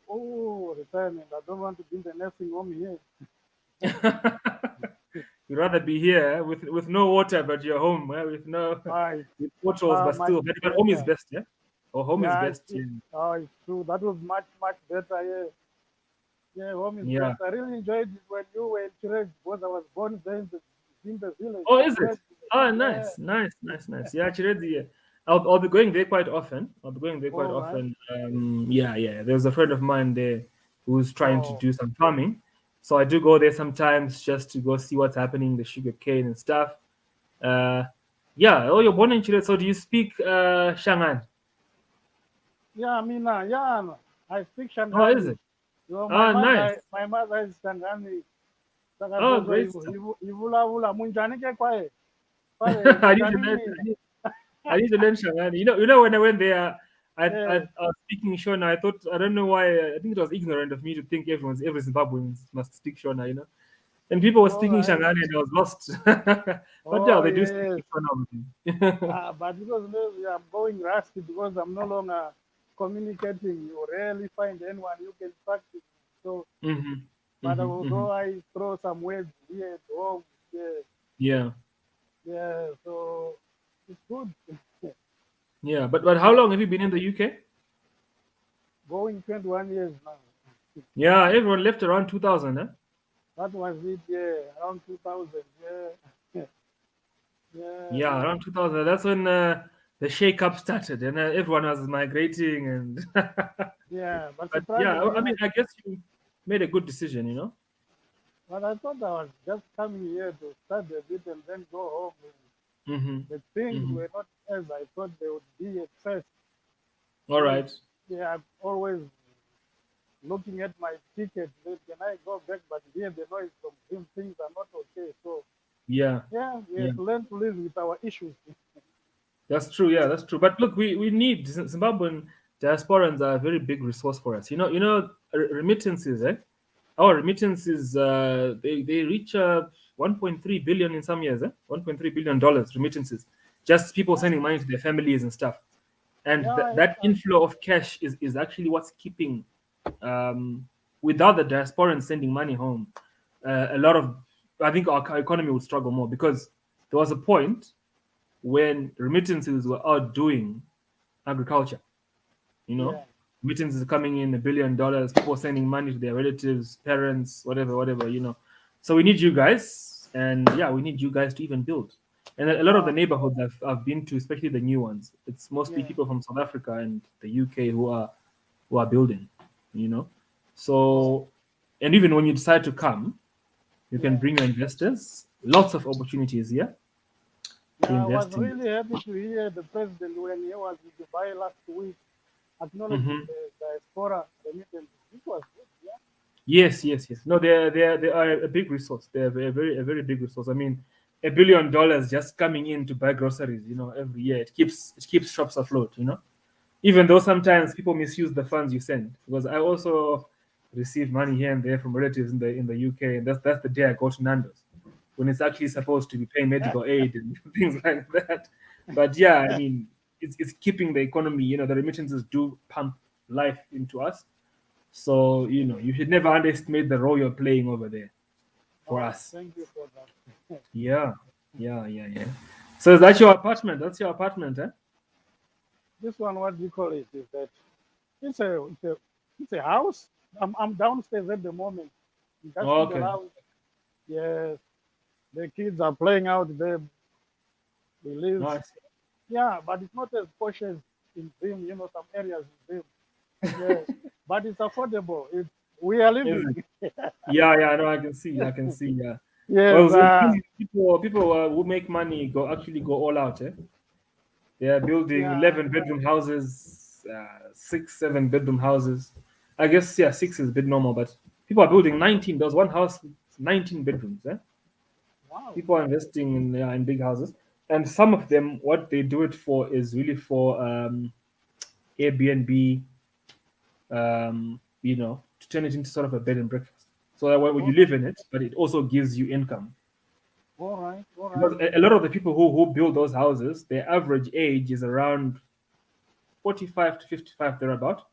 retirement. I don't want to be in the nursing home here. You'd rather be here with no water, but you're home, with no I with bottles, but much still, but home is better. best, yeah. Or home is Yeah, best, yeah. it's true. That was much better. Yeah, yeah, home is Yeah. best. I really enjoyed it when you were in Chirez because I was born there in the village. Oh, I is grew it? up in Oh, yeah. nice. Yeah, Chiredi, yeah. I'll be going there quite often. I'll be going there quite All right. often. Yeah. There's a friend of mine there who's trying to Oh, do some farming, so I do go there sometimes just to go see what's happening, the sugar cane and stuff. Uh, yeah. Oh, you're born in Chile, so do you speak Shangan? yeah. I mean, yeah. I speak Oh, is Shangani. it? My Oh, nice. mother is Shangani. Oh, Sakazozwa great stuff. ivulavula munjani ke kwaye I need to munjani learn. nina. I need to learn Shangani. You know, when I went there, I Yeah. was speaking Shona. I thought, I don't know why. I think it was ignorant of me to think every Zimbabwean must speak Shona. And people were All speaking right. Shangani, and I was lost. But yeah, Oh they do speak yes. Shona. But because maybe I'm going rusty because I'm no longer. communicating, you rarely find anyone you can practice. So, Mm-hmm. but Mm-hmm. Mm-hmm. although I throw some words here at home, yeah, Yeah. yeah, so it's good. Yeah. But how long have you been in the UK? Going 21 years now. Yeah, everyone left around 2000, huh? That was it, yeah, around 2000, yeah, yeah, Yeah, around 2000. That's when the shake-up started, and everyone was migrating. And yeah. But but yeah, I surprisingly, mean, I guess you made a good decision, you know. but I thought I was just coming here to study a bit and then go home. Mm-hmm. The things Mm-hmm. were not as I thought they would be at first. All Because, right. yeah, I'm always looking at my ticket. Can I go back? But here the noise from him, things are not okay. So, Yeah. yeah, we Yeah. have to learn to live with our issues. That's true. Yeah, that's true. But look, we need Zimbabwean diasporans are a very big resource for us. Remittances, eh? Our remittances, they reach 1.3 billion in some years, eh? 1.3 billion dollars remittances, just people Yeah, sending money to their families and stuff. And yeah, that inflow of cash is actually what's keeping, without the diasporans sending money home, a lot of, I think our economy would struggle more, because there was a point when remittances were outdoing agriculture. You know, yeah. remittances coming in $1 billion, people sending money to their relatives, parents, whatever, whatever. So we need you guys, and yeah, we need you guys to even build. And a lot of the Oh, neighborhoods I've been to, especially the new ones, it's mostly yeah. people from South Africa and the UK who are building. You know, Oh, so, and even when you decide to come, you can yeah. bring your investors. Lots of opportunities here to Yeah, I was invest in. really happy to hear the president when he was in Dubai last week acknowledging Mhm. the diaspora remittance. This was good, yeah. Yes, yes, yes. No, they are a big resource. They're a very big resource. I mean, $1 billion just coming in to buy groceries, every year. It keeps shops afloat, Even though sometimes people misuse the funds you send, because I also receive money here and there from relatives in the UK, and that's the day I go to Nando's, when it's actually supposed to be paying medical aid and things like that. But yeah, I mean, it's keeping the economy. The remittances do pump life into us, so you should never underestimate the role you're playing over there for Oh, us. thank you for that. Yeah, yeah, yeah, yeah. So is that your apartment? That's your apartment, eh? This one, what do you call it? Is that it's a house. I'm downstairs at the moment. Just Oh, in the okay. lounge. Yes, the kids are playing out there. We live. Nice. Yeah, but it's not as posh as in Zim. Some areas in Zim. Yeah, but it's affordable. We are Is living. it? Yeah, yeah. No, I can see. I can see. Yeah. Yes. Well, Zimbabwe people who make money go all out. Eh? They are building Yeah. 11-bedroom houses, 6, 7 bedroom houses. I guess yeah, six is a bit normal, but people are building 19. There was one house with 19 bedrooms. Eh? Wow. People are investing in big houses, and some of them, what they do it for is really for Airbnb, to turn it into sort of a bed and breakfast, so that when All you right. live in it, but it also gives you income. All right. All right. Because a lot of the people who build those houses, their average age is around 45 to 55 thereabout.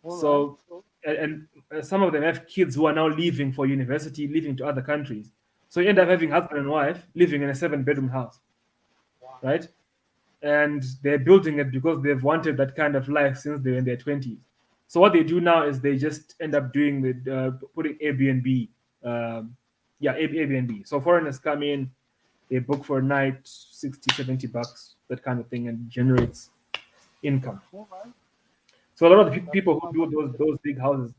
All right. So, and some of them have kids who are now leaving for university, leaving to other countries. So you end up Yeah. having husband and wife living in a 7-bedroom house, Wow. right? And they're building it because they've wanted that kind of life since they were in their 20s. So what they do now is they just end up doing with putting Airbnb, Airbnb. So foreigners come in, they book for a night, 60, $70, that kind of thing, and generates income. All right. So a lot of the Yeah. That's people who how much. build those big houses,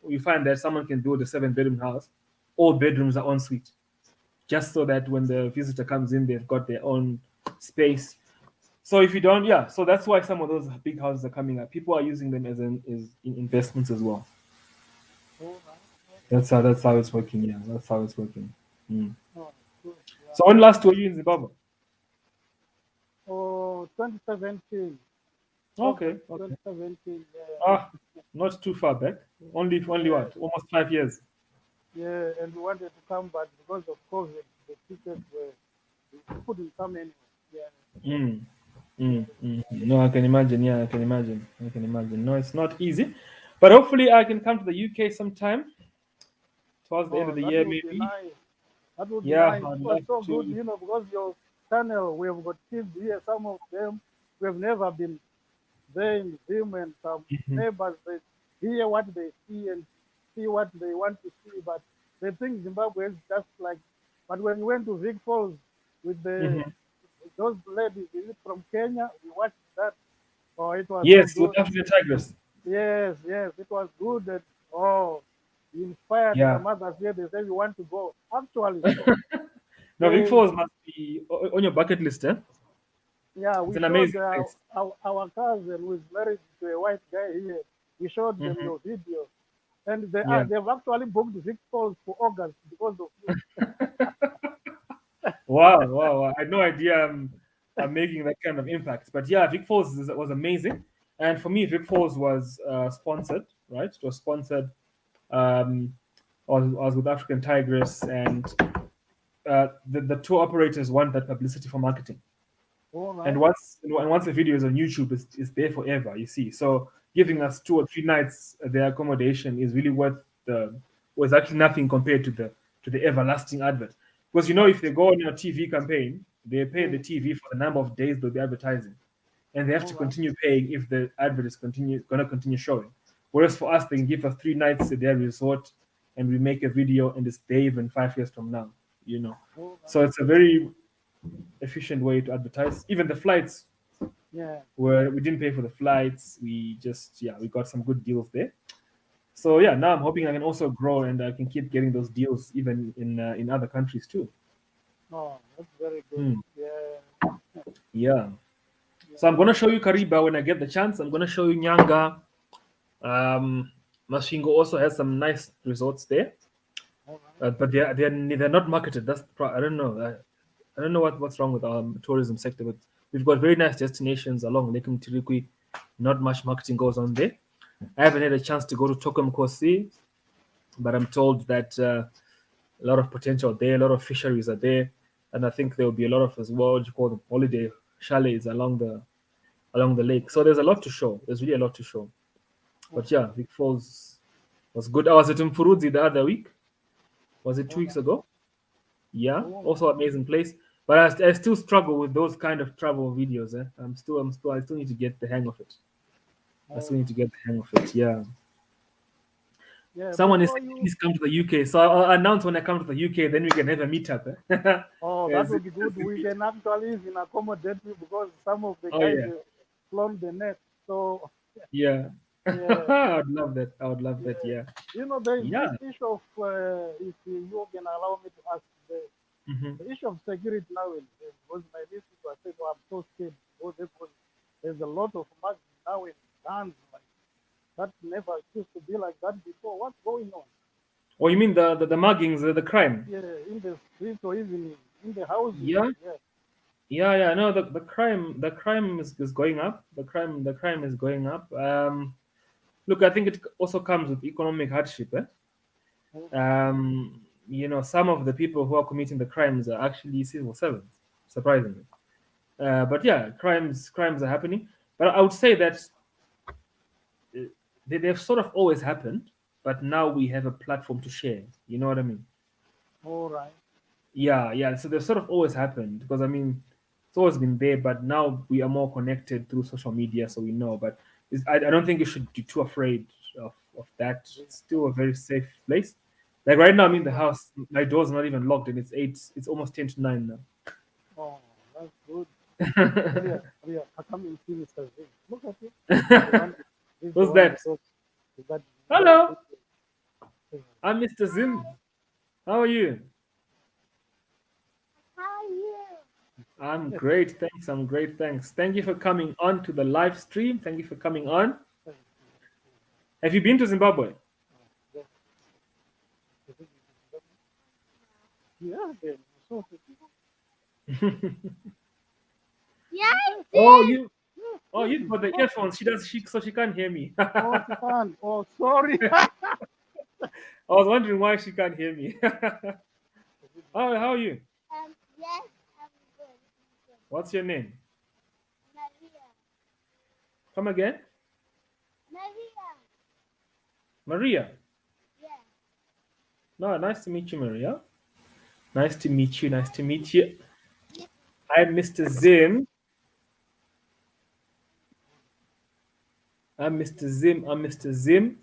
you find that someone can build a 7-bedroom house, all bedrooms are en suite, just so that when the visitor comes in, they've got their own space. So if you don't, yeah, so that's why some of those big houses are coming up. People are using them as investments as well. All right. That's how it's working. Yeah, that's how it's working. Mm. Oh, good. Yeah. So when last were you in Zimbabwe? Oh, 2017. Okay, August okay. 2017. Yeah. Ah, not too far back. Only Yeah. what? Almost 5 years. Yeah. And we wanted to come, but because of COVID, the tickets were we couldn't come anyway. Yeah. Mm. No, I can imagine. Yeah, I can imagine. I can imagine. No, it's not easy, but hopefully I can come to the UK sometime towards the end of Oh, the that year, would be maybe. nice. That would be Yeah, nice. I'd It was love so good, to. because your channel, we have got kids here. Some of them we have never been there in Zim, and some Mhm, neighbors, they hear what they see and see what they want to see, but they think Zimbabwe is just like. But when we went to Vic Falls with mhm. those ladies, is it from Kenya? We watched that. Oh, it was so Yes, with good. African tigers. Yes, yes, it was good. And, oh, inspired Yeah. some others here. They say we want to go. Actually, No, Vic they, Falls must be on your bucket list, eh? yeah, It's we an showed amazing place. our cousin who is married to a white guy here. We showed them Hmm. your video, and they are Yeah. they've actually booked Vic Falls for August because of you. Wow, wow, wow. I had no idea I'm making that kind of impact. But yeah, Vic Falls was amazing. And for me, Vic Falls was sponsored, right? It was sponsored. Um, I was with African Tigress, and the tour operators want that publicity for marketing. All And right, once the video is on YouTube, it's there forever. You see, so giving us 2 or 3 nights their accommodation is really worth the was actually nothing compared to the everlasting advert. Because if they go on a TV campaign, they pay the mm, TV for the number of days they'll be advertising, and they have all to right, continue paying if the advert is going to continue showing. Whereas for us, they can give us 3 nights at their resort, and we make a video, and it's there even 5 years from now. You know, all right, so it's a very efficient way to advertise. Even the flights, yeah, where we didn't pay for the flights, we just we got some good deals there. So yeah, now I'm hoping I can also grow and I can keep getting those deals even in other countries too. oh, that's very good. Hmm. Yeah, Yeah. yeah, So I'm gonna show you Kariba when I get the chance. I'm gonna show you Nyanga. Mashingo also has some nice resorts there, all right, but they're not marketed. I don't know. I don't know what's wrong with our tourism sector, but we've got very nice destinations along Lake Mtirikwi. Not much marketing goes on there. I haven't had a chance to go to Tokom Kosi, but I'm told that a lot of potential there, a lot of fisheries are there, and I think there will be a lot of as well. What you call them holiday chalets along the lake. So there's a lot to show. There's really a lot to show. all But yeah, Vic Falls was good. I was at Mfurudzi the other week. Was it two right, weeks ago? Yeah, all also amazing place. But I still struggle with those kind of travel videos. I still need to get the hang of it. I all still need right. to get the hang of it. Yeah. Yeah, Someone is before saying, you. please come to the UK. So I'll announce when I come to the UK, then we can have a meetup. Eh? Oh, that As would be good. We meet. can actually even accommodate you because some of the Oh, guys yeah. have flown the net. So, Yeah. yeah, I would love that. I would love that. yeah. Yeah. There is Yeah. this issue of, if you can allow me to ask, Hmm. the issue of security now because my list was said, oh, I'm so scared because there's a lot of mugs now in guns. Like, that never used to be like that before. What's going on? Oh, you mean the muggings, the crime? Yeah, in the streets or even in the houses. Yeah. Yeah. Yeah. Yeah. No, the crime is going up. The crime is going up. Look, I think it also comes with economic hardship. Eh? All right. Some of the people who are committing the crimes are actually civil servants, surprisingly. But yeah, crimes are happening. But I would say that they've sort of always happened, but now we have a platform to share. You know what I mean? All right. Yeah, yeah. So they've sort of always happened because I mean, it's always been there, but now we are more connected through social media, so we know. But I don't think you should be too afraid of that. It's still a very safe place. Like right now, I'm in All the right. house. My door's not even locked, and it's 8. It's almost 10 to 9 now. Oh, that's good. Ria, I come and see Mr. Z. Look at him. This is the What's one I that? thought that very Hello, good. I'm Mr. Zim. How are you? How are you? I'm great, thanks. I'm great, thanks. Thank you for coming on to the live stream. Thank you for coming on. Have you been to Zimbabwe? Yeah, then. So, Yeah, I Oh, did. you've got the earphones. So she can't hear me. oh, I she can't. Oh, sorry. was wondering why she can't hear me. How are you? Yes, I'm good. I'm good. What's your name? My Come again. Maria. Yeah. No, nice to meet you, Maria. Nice to meet you. Nice to meet you. I'm Mr. Zim. I'm Mr. Zim. I'm Mr. Zim.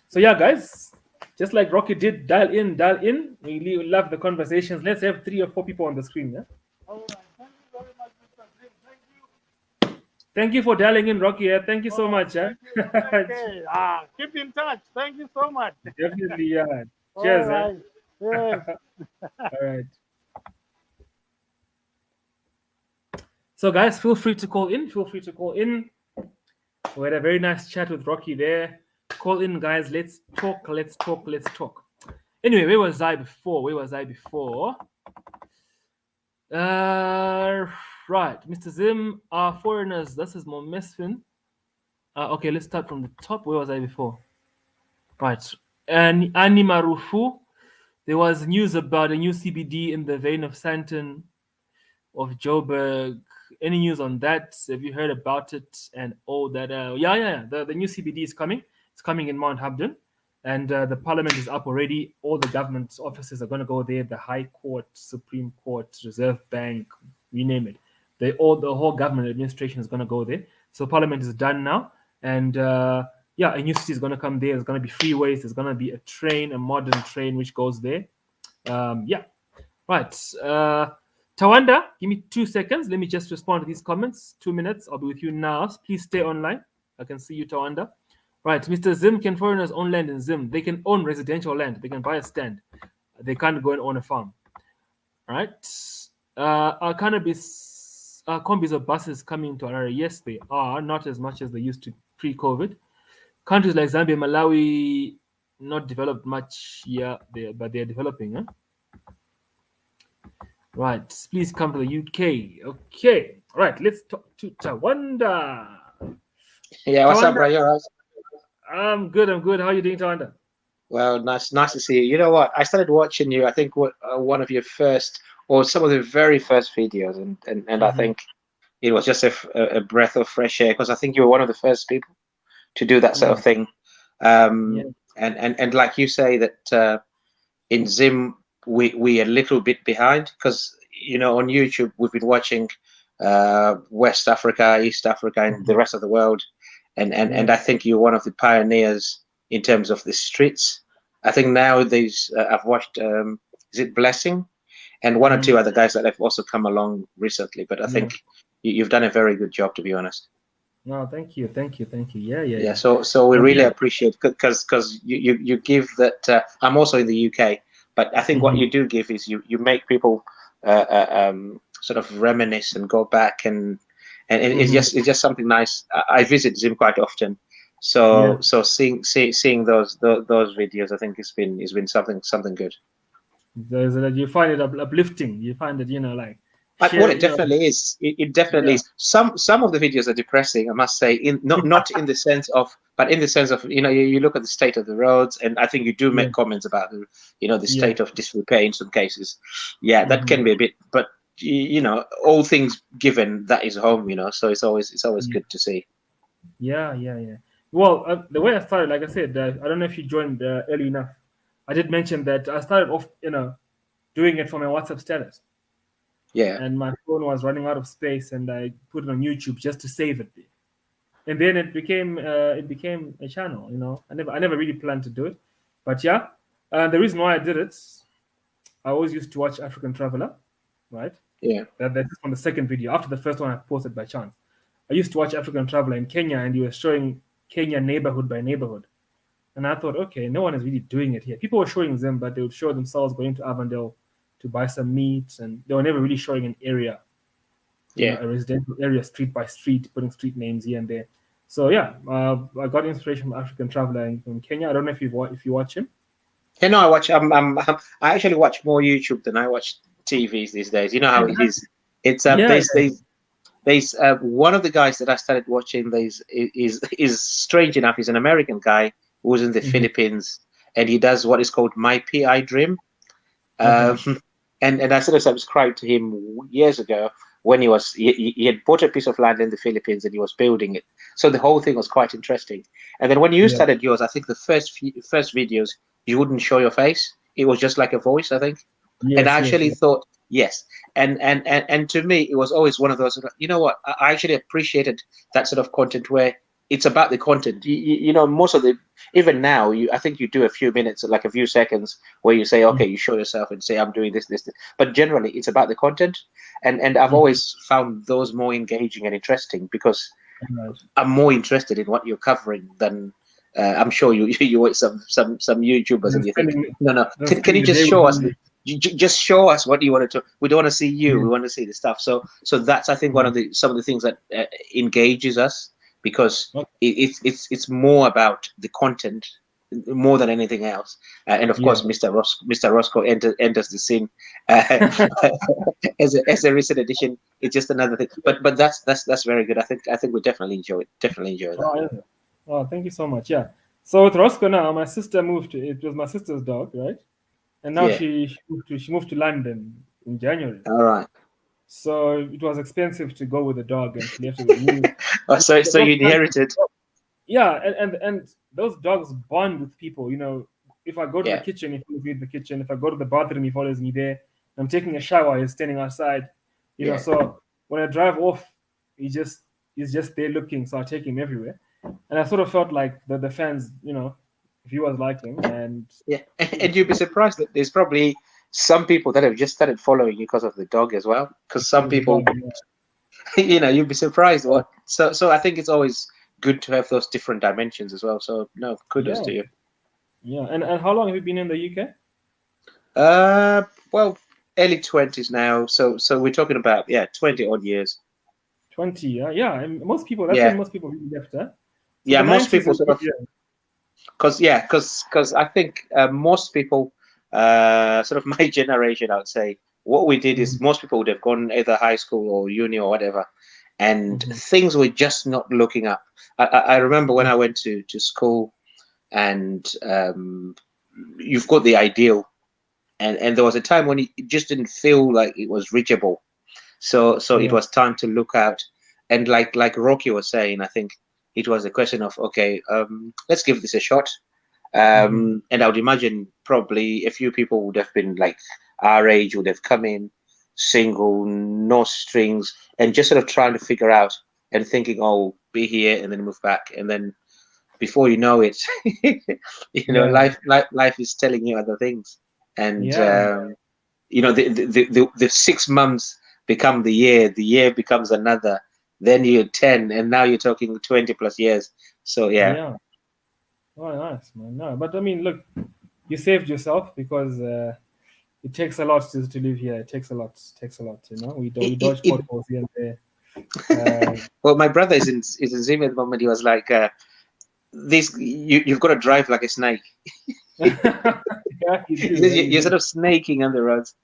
So yeah, guys, just like Rocky did, dial in, dial in. We love the conversations. Let's have 3 or 4 people on the screen. Yeah. All right. Thank you very much, Mr. Zim. Thank you. Thank you for dialing in, Rocky. Yeah. Thank you so much. Yeah. Thank you. Okay. Keep in touch. Thank you so much. Definitely. Yeah. All Cheers. right. Yes. All right. So, guys, feel free to call in. Feel free to call in. We had a very nice chat with Rocky there. Call in, guys. Let's talk. Let's talk. Let's talk. Anyway, where was I before? Where was I before? Right. Mr. Zim, our foreigners. This is Momesfin. Okay, let's start from the top. Where was I before? Right. And Animarufu. There was news about a new CBD in the vein of Santon of Joburg. Any news on that? Have you heard about it? And all that? Yeah. The new CBD is coming. It's coming in Mount Hampden, and the Parliament is up already. All the government offices are going to go there. The High Court, Supreme Court, Reserve Bank, you name it. The whole government administration is going to go there. So Parliament is done now, and a new city is going to come there. There's going to be freeways. There's going to be a train, a modern train which goes there. Right. Tawanda, give me 2 seconds. Let me just respond to these comments. 2 minutes. I'll be with you now. Please stay online. I can see you, Tawanda. Right. Mr. Zim, can foreigners own land in Zim? They can own residential land. They can buy a stand. They can't go and own a farm. Right. Are combis or buses coming to Harare? Yes, they are. Not as much as they used to pre-COVID. Countries like Zambia, Malawi, not developed much yet, but they're developing. Huh? Right. Please come to the UK. Okay. All right. Let's talk to Tawanda. Yeah, what's up, Tawanda. bro? You all right? I'm good. How are you doing, Tawanda? Well, nice to see you. You know what? I started watching you. I think one of your first, or some of the very first videos, and I think it was just a breath of fresh air, because I think you were one of the first people to do that sort of thing. And like you say that in Zim we are a little bit behind, because on YouTube we've been watching West Africa, East Africa, and the rest of the world, and I think you're one of the pioneers in terms of the streets. I think nowadays I've watched is it Blessing, and one or two other guys that have also come along recently, but I think you've done a very good job, to be honest. No, thank you. Yeah. So we really appreciate, because you give that. I'm also in the UK, but I think what you do give is you make people sort of reminisce and go back, and it's just something nice. I visit Zim quite often, so seeing those videos, I think it's been something good. You find it uplifting. You find it, like. Well, it definitely is. It definitely is. Some of the videos are depressing, I must say. Not in the sense of, but in the sense of, you look at the state of the roads, and I think you do make comments about the state of disrepair in some cases. Yeah, that can be a bit, but all things given, that is home. So it's always good to see. Yeah. Well, the way I started, like I said, I don't know if you joined early enough. I did mention that I started off, doing it for my WhatsApp status. Yeah. And my phone was running out of space, and I put it on YouTube just to save it there. And then it became a channel. I never really planned to do it, but the reason why I did it, I always used to watch African Traveler, right? Yeah. That's on the second video after the first one I posted by chance. I used to watch African Traveler in Kenya, and he was showing Kenya neighborhood by neighborhood, and I thought, okay, no one is really doing it here. People were showing them, but they would show themselves going to Avondale to buy some meat, and they were never really showing an area, a residential area, street by street, putting street names here and there. So I got inspiration from African Traveler in Kenya. I don't know if you watch him. Yeah, no, I watch. I actually watch more YouTube than I watch TVs these days. You know how it is. It's there's one of the guys that I started watching. Is strange enough. He's an American guy who's in the Philippines, and he does what is called My PI Dream. And I sort of subscribed to him years ago, when he had bought a piece of land in the Philippines and he was building it. So the whole thing was quite interesting. And then when you started yours, I think the first videos, you wouldn't show your face. It was just like a voice, I think. And I actually thought, yes. And to me, it was always one of those, you know what, I actually appreciated that sort of content where it's about the content. You know, most of the, even now, I think you do a few minutes, like a few seconds, where you say, okay, you show yourself and say, I'm doing this. But generally, it's about the content. And I've always found those more engaging and interesting because I'm more interested in what you're covering than I'm sure you watch some YouTubers and you think, no, can you just show us? Just show us what you want to. We don't want to see you. We want to see the stuff. So that's, I think, one of some of the things that engages us, because it's more about the content more than anything else. And of course, Mr. Roscoe enters the scene as a recent addition. It's just another thing. But that's very good. I think we definitely enjoy it. Definitely enjoy that. Oh, thank you so much. Yeah. So with Roscoe now, my sister moved. It was my sister's dog, right? And now she moved to London in January. All right. So it was expensive to go with the dog, and she left it with me. So you inherited. Yeah, and those dogs bond with people. You know, if I go to the kitchen, he follows me to the kitchen. If I go to the bathroom, he follows me there. I'm taking a shower, he's standing outside. You know, so when I drive off, he's just there looking. So I take him everywhere, and I sort of felt like the fans, you know, viewers like him. And and you'd be surprised that there's probably some people that have just started following you because of the dog as well. Because some people, you know, you'd be surprised. So I think it's always good to have those different dimensions as well. So no, kudos to you. Yeah, and how long have you been in the UK? Well, early 20s now. So we're talking about 20 odd years. 20, yeah. And most people, that's when most people really left, huh? So most people sort of. Because I think most people, sort of my generation, I would say, what we did is most people would have gone either high school or uni or whatever, and things were just not looking up. I remember when I went to school, and you've got the ideal, and there was a time when it just didn't feel like it was reachable. So it was time to look out, and like Rocky was saying, I think it was a question of, okay, let's give this a shot. And I would imagine probably a few people would have been like our age, would have come in single, no strings, and just sort of trying to figure out and thinking, oh, be here and then move back. And then before you know it, you know, life is telling you other things. And, you know, the 6 months become the year becomes another. Then you're 10, and now you're talking 20 plus years. So Oh, nice, man. No, but I mean, look, you saved yourself because it takes a lot to live here. It takes a lot. You know, we dodge potholes here and there. Well, my brother is in Zimbabwe at the moment. He was like, you've got to drive like a snake. You're sort of snaking on the roads,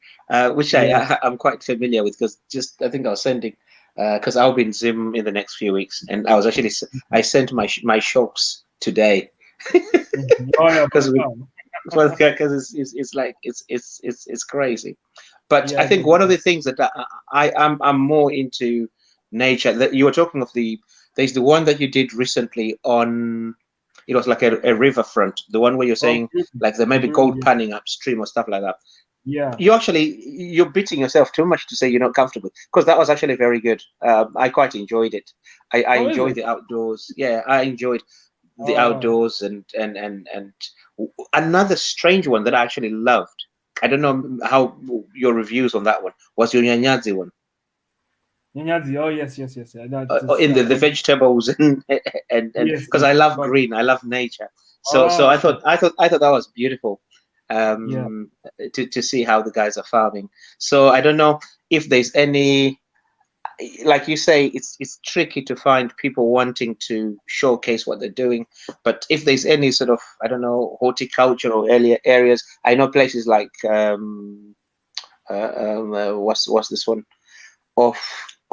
which I'm quite familiar with, because I think I was sending. Because I'll be in Zim in the next few weeks, and I sent my shocks today. Because it's like it's crazy. But I think one of the things that I'm more into nature, that you were talking of, there's the one that you did recently on, it was like a riverfront, the one where you're saying like there may be gold panning upstream or stuff like that. You're beating yourself too much to say you're not comfortable, because that was actually very good. I quite enjoyed it. I enjoyed the outdoors. I enjoyed the outdoors, and another strange one that I actually loved. I don't know how your reviews on that one was, your Nyanyazi one. Nyanyazi, yes. In the vegetables and because I love green, I love nature. So I thought that was beautiful. To see how the guys are farming. So I don't know if there's any, like you say, it's tricky to find people wanting to showcase what they're doing, but if there's any sort of, I don't know, horticultural areas, I know places like what's this one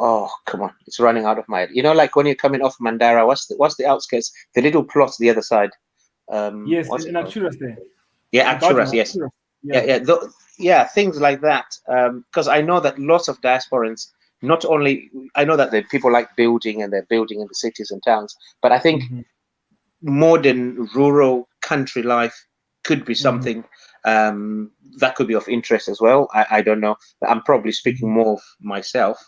oh come on, it's running out of my head. You know, like when you're coming off Mandara, what's the outskirts, the little plots the other side? Yes, in Acturas there. Yeah, Acturas, yes. Things like that. Because I know that lots of diasporans not only, I know that the people like building and they're building in the cities and towns, but I think modern rural country life could be something that could be of interest as well. I don't know. I'm probably speaking more of myself,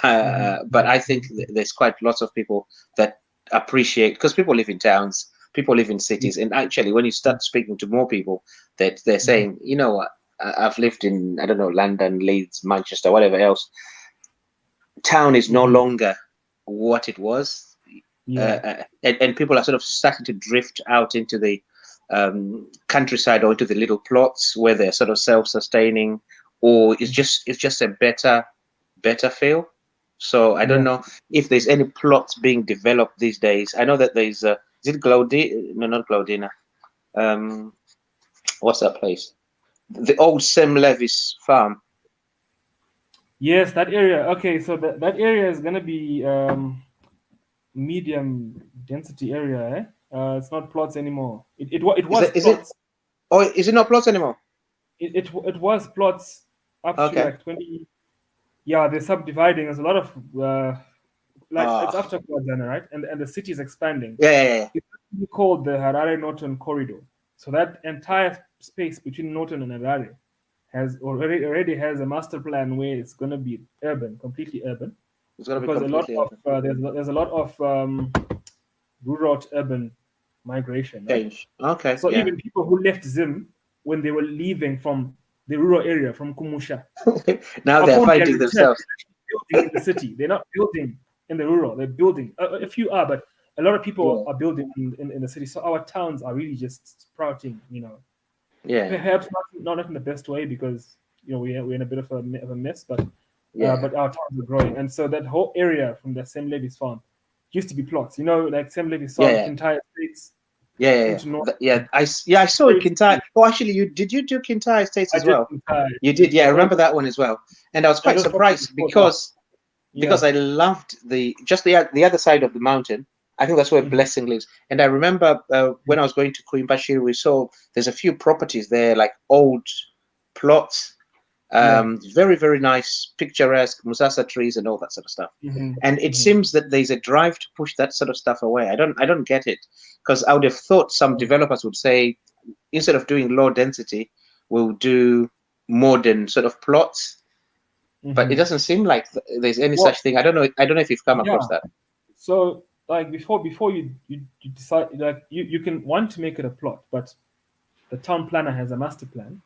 but I think there's quite lots of people that appreciate, because people live in towns, people live in cities, and actually when you start speaking to more people, that they're saying, you know what, I've lived in, I don't know, London, Leeds, Manchester, whatever else. Town is no longer what it was. And people are sort of starting to drift out into the countryside or into the little plots where they're sort of self-sustaining, or it's just a better feel. So I don't know if there's any plots being developed these days. I know that there's is it Glaudina? No, not Glaudina. What's that place? The old Sam Levis farm. Yes, that area. Okay, so that area is gonna be medium density area. It's not plots anymore. It was plots. Oh, is it not plots anymore? It was plots up to like 20. Yeah, they're subdividing. There's a lot of it's after Kwazana, right? And the city is expanding. Yeah. It's called the Harare Norton Corridor. So that entire space between Norton and Harare has already has a master plan where it's going to be urban, completely urban. It's going to because be completely urban. There's a lot of rural to urban migration. Change. Right? Okay. So even people who left Zim when they were leaving from the rural area, from Kumusha, now they're finding themselves building in the city. They're not building in the rural. They're building. A few are, but a lot of people are building in the city. So our towns are really just sprouting. Perhaps not in the best way, because we're in a bit of a mess, but our towns are growing, and so that whole area from the Sam Levis farm used to be plots. Like Sam Levis farm, entire states. I saw it, Kintyre. Oh, actually, did you do Kintyre Estates as well? You did, I remember that one as well. And I was quite surprised because I loved the other side of the mountain. I think that's where Blessing lives. And I remember when I was going to Kuimbashiri, we saw there's a few properties there, like old plots, very, very nice, picturesque, Musasa trees and all that sort of stuff. And it seems that there's a drive to push that sort of stuff away. I don't get it, because I would have thought some developers would say, instead of doing low density, we'll do modern sort of plots. But it doesn't seem like there's any such thing. I don't know if you've come across that. So like before you decide, like you can want to make it a plot, but the town planner has a master plan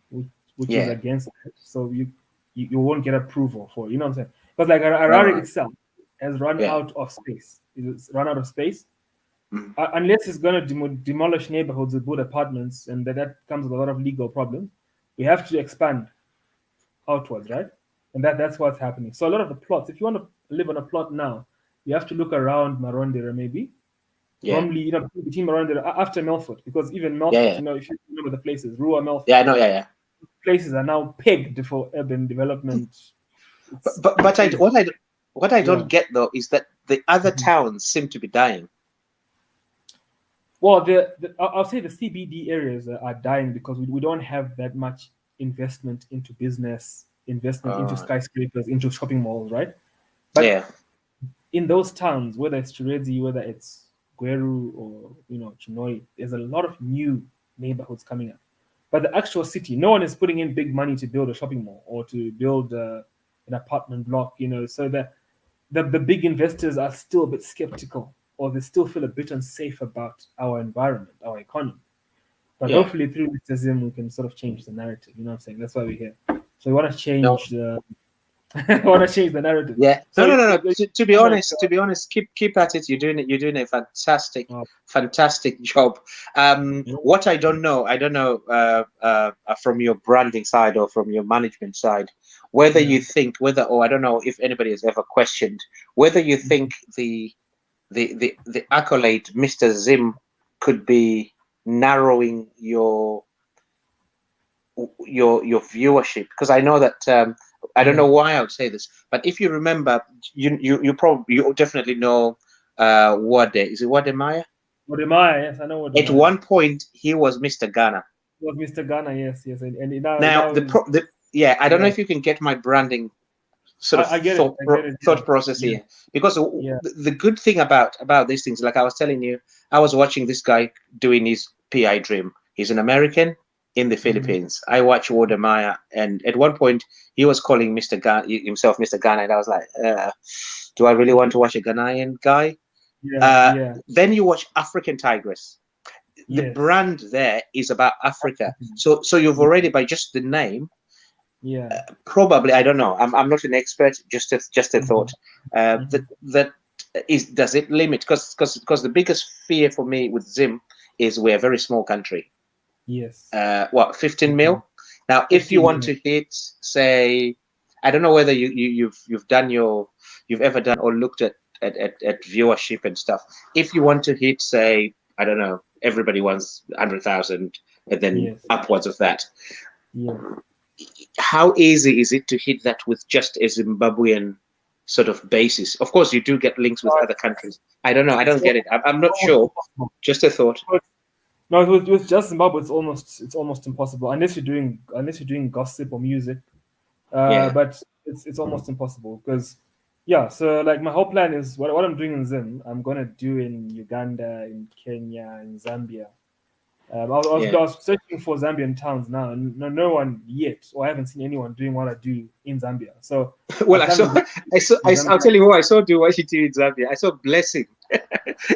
which is against it, so you won't get approval for it. You know what I'm saying? Because like Harare itself has run out of space. It's run out of space. Unless it's going to demolish neighborhoods with good apartments, and that comes with a lot of legal problems. We have to expand outwards, right? And that's what's happening. So a lot of the plots, if you want to live on a plot now, you have to look around Marondera maybe. Normally, between Marondera after Melfort, because even Melfort, if you remember the places, Rua, Melfort. Yeah, I know, Places are now pegged for urban development. But what I don't get though is that the other towns seem to be dying. Well, I'll say the CBD areas are dying because we don't have that much investment into business, into skyscrapers, into shopping malls, right? But in those towns, whether it's Chiredzi, whether it's Gweru or Chinoi, there's a lot of new neighborhoods coming up. But the actual city, no one is putting in big money to build a shopping mall or to build an apartment block, so the big investors are still a bit skeptical, or they still feel a bit unsafe about our environment, our economy. But hopefully through Mr. Zim, we can sort of change the narrative. You know what I'm saying? That's why we're here. So we want to change the narrative. Yeah. So, no. To be honest, keep at it. You're doing a fantastic job. What I don't know from your branding side or from your management side, whether you think I don't know if anybody has ever questioned whether you think the accolade Mr. Zim could be narrowing your viewership, because I know that I don't know why I would say this, but if you remember, you definitely know Wade. Is it Wade Maya? Wade Maya, yes, I know Wade Maya. At one point, he was Mr. Ghana. He was Mr. Ghana, yes, and I don't know if you can get my branding sort of I get thought, it. I get it. thought process Yeah. here, because Yeah. the good thing about these things, like I was telling you, I was watching this guy doing his PI dream. He's an American in the Philippines. I watch Wardemaya, and at one point he was calling himself Mr. Ghana, and I was like, do I really want to watch a Ghanaian guy? Yeah. Then you watch African Tigress. The Yes. brand there is about Africa. So you've already, by just the name, Yeah. probably, I don't know. I'm not an expert. Just a thought. That is, does it limit? Because the biggest fear for me with Zim is we're a very small country. Yes. 15 mil. Now, if you want to hit, say, I don't know whether you've ever done or looked at viewership and stuff. If you want to hit, say, I don't know, everybody wants 100,000 and then upwards of that. Yeah. How easy is it to hit that with just a Zimbabwean sort of basis? Of course, you do get links with other countries. I don't know. I don't get it. I'm not sure. Just a thought. No, with just Zimbabwe, it's almost impossible unless you're doing gossip or music. But it's almost impossible because, so like my whole plan is what I'm doing in Zim, I'm gonna do in Uganda, in Kenya, in Zambia. I was searching for Zambian towns now, and no one yet, or I haven't seen anyone doing what I do in Zambia. So well, I'll tell you what I saw do what you do in Zambia. I saw Blessing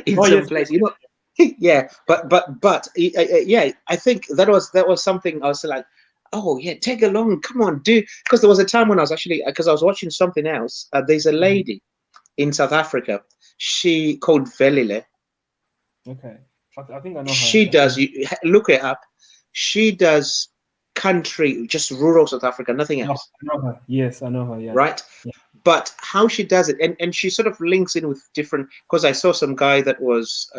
in some place, you know. Yeah, but I think that was something I was like, oh yeah, take along, come on, do, because there was a time when I was watching something else. There's a lady in South Africa, she called Velile. Okay, I think I know her. She does. You look it up. She does country, just rural South Africa, nothing else. I know her. Yes, I know her. Yeah. Right. Yeah. But how she does it, and she sort of links in with different. Because I saw some guy that was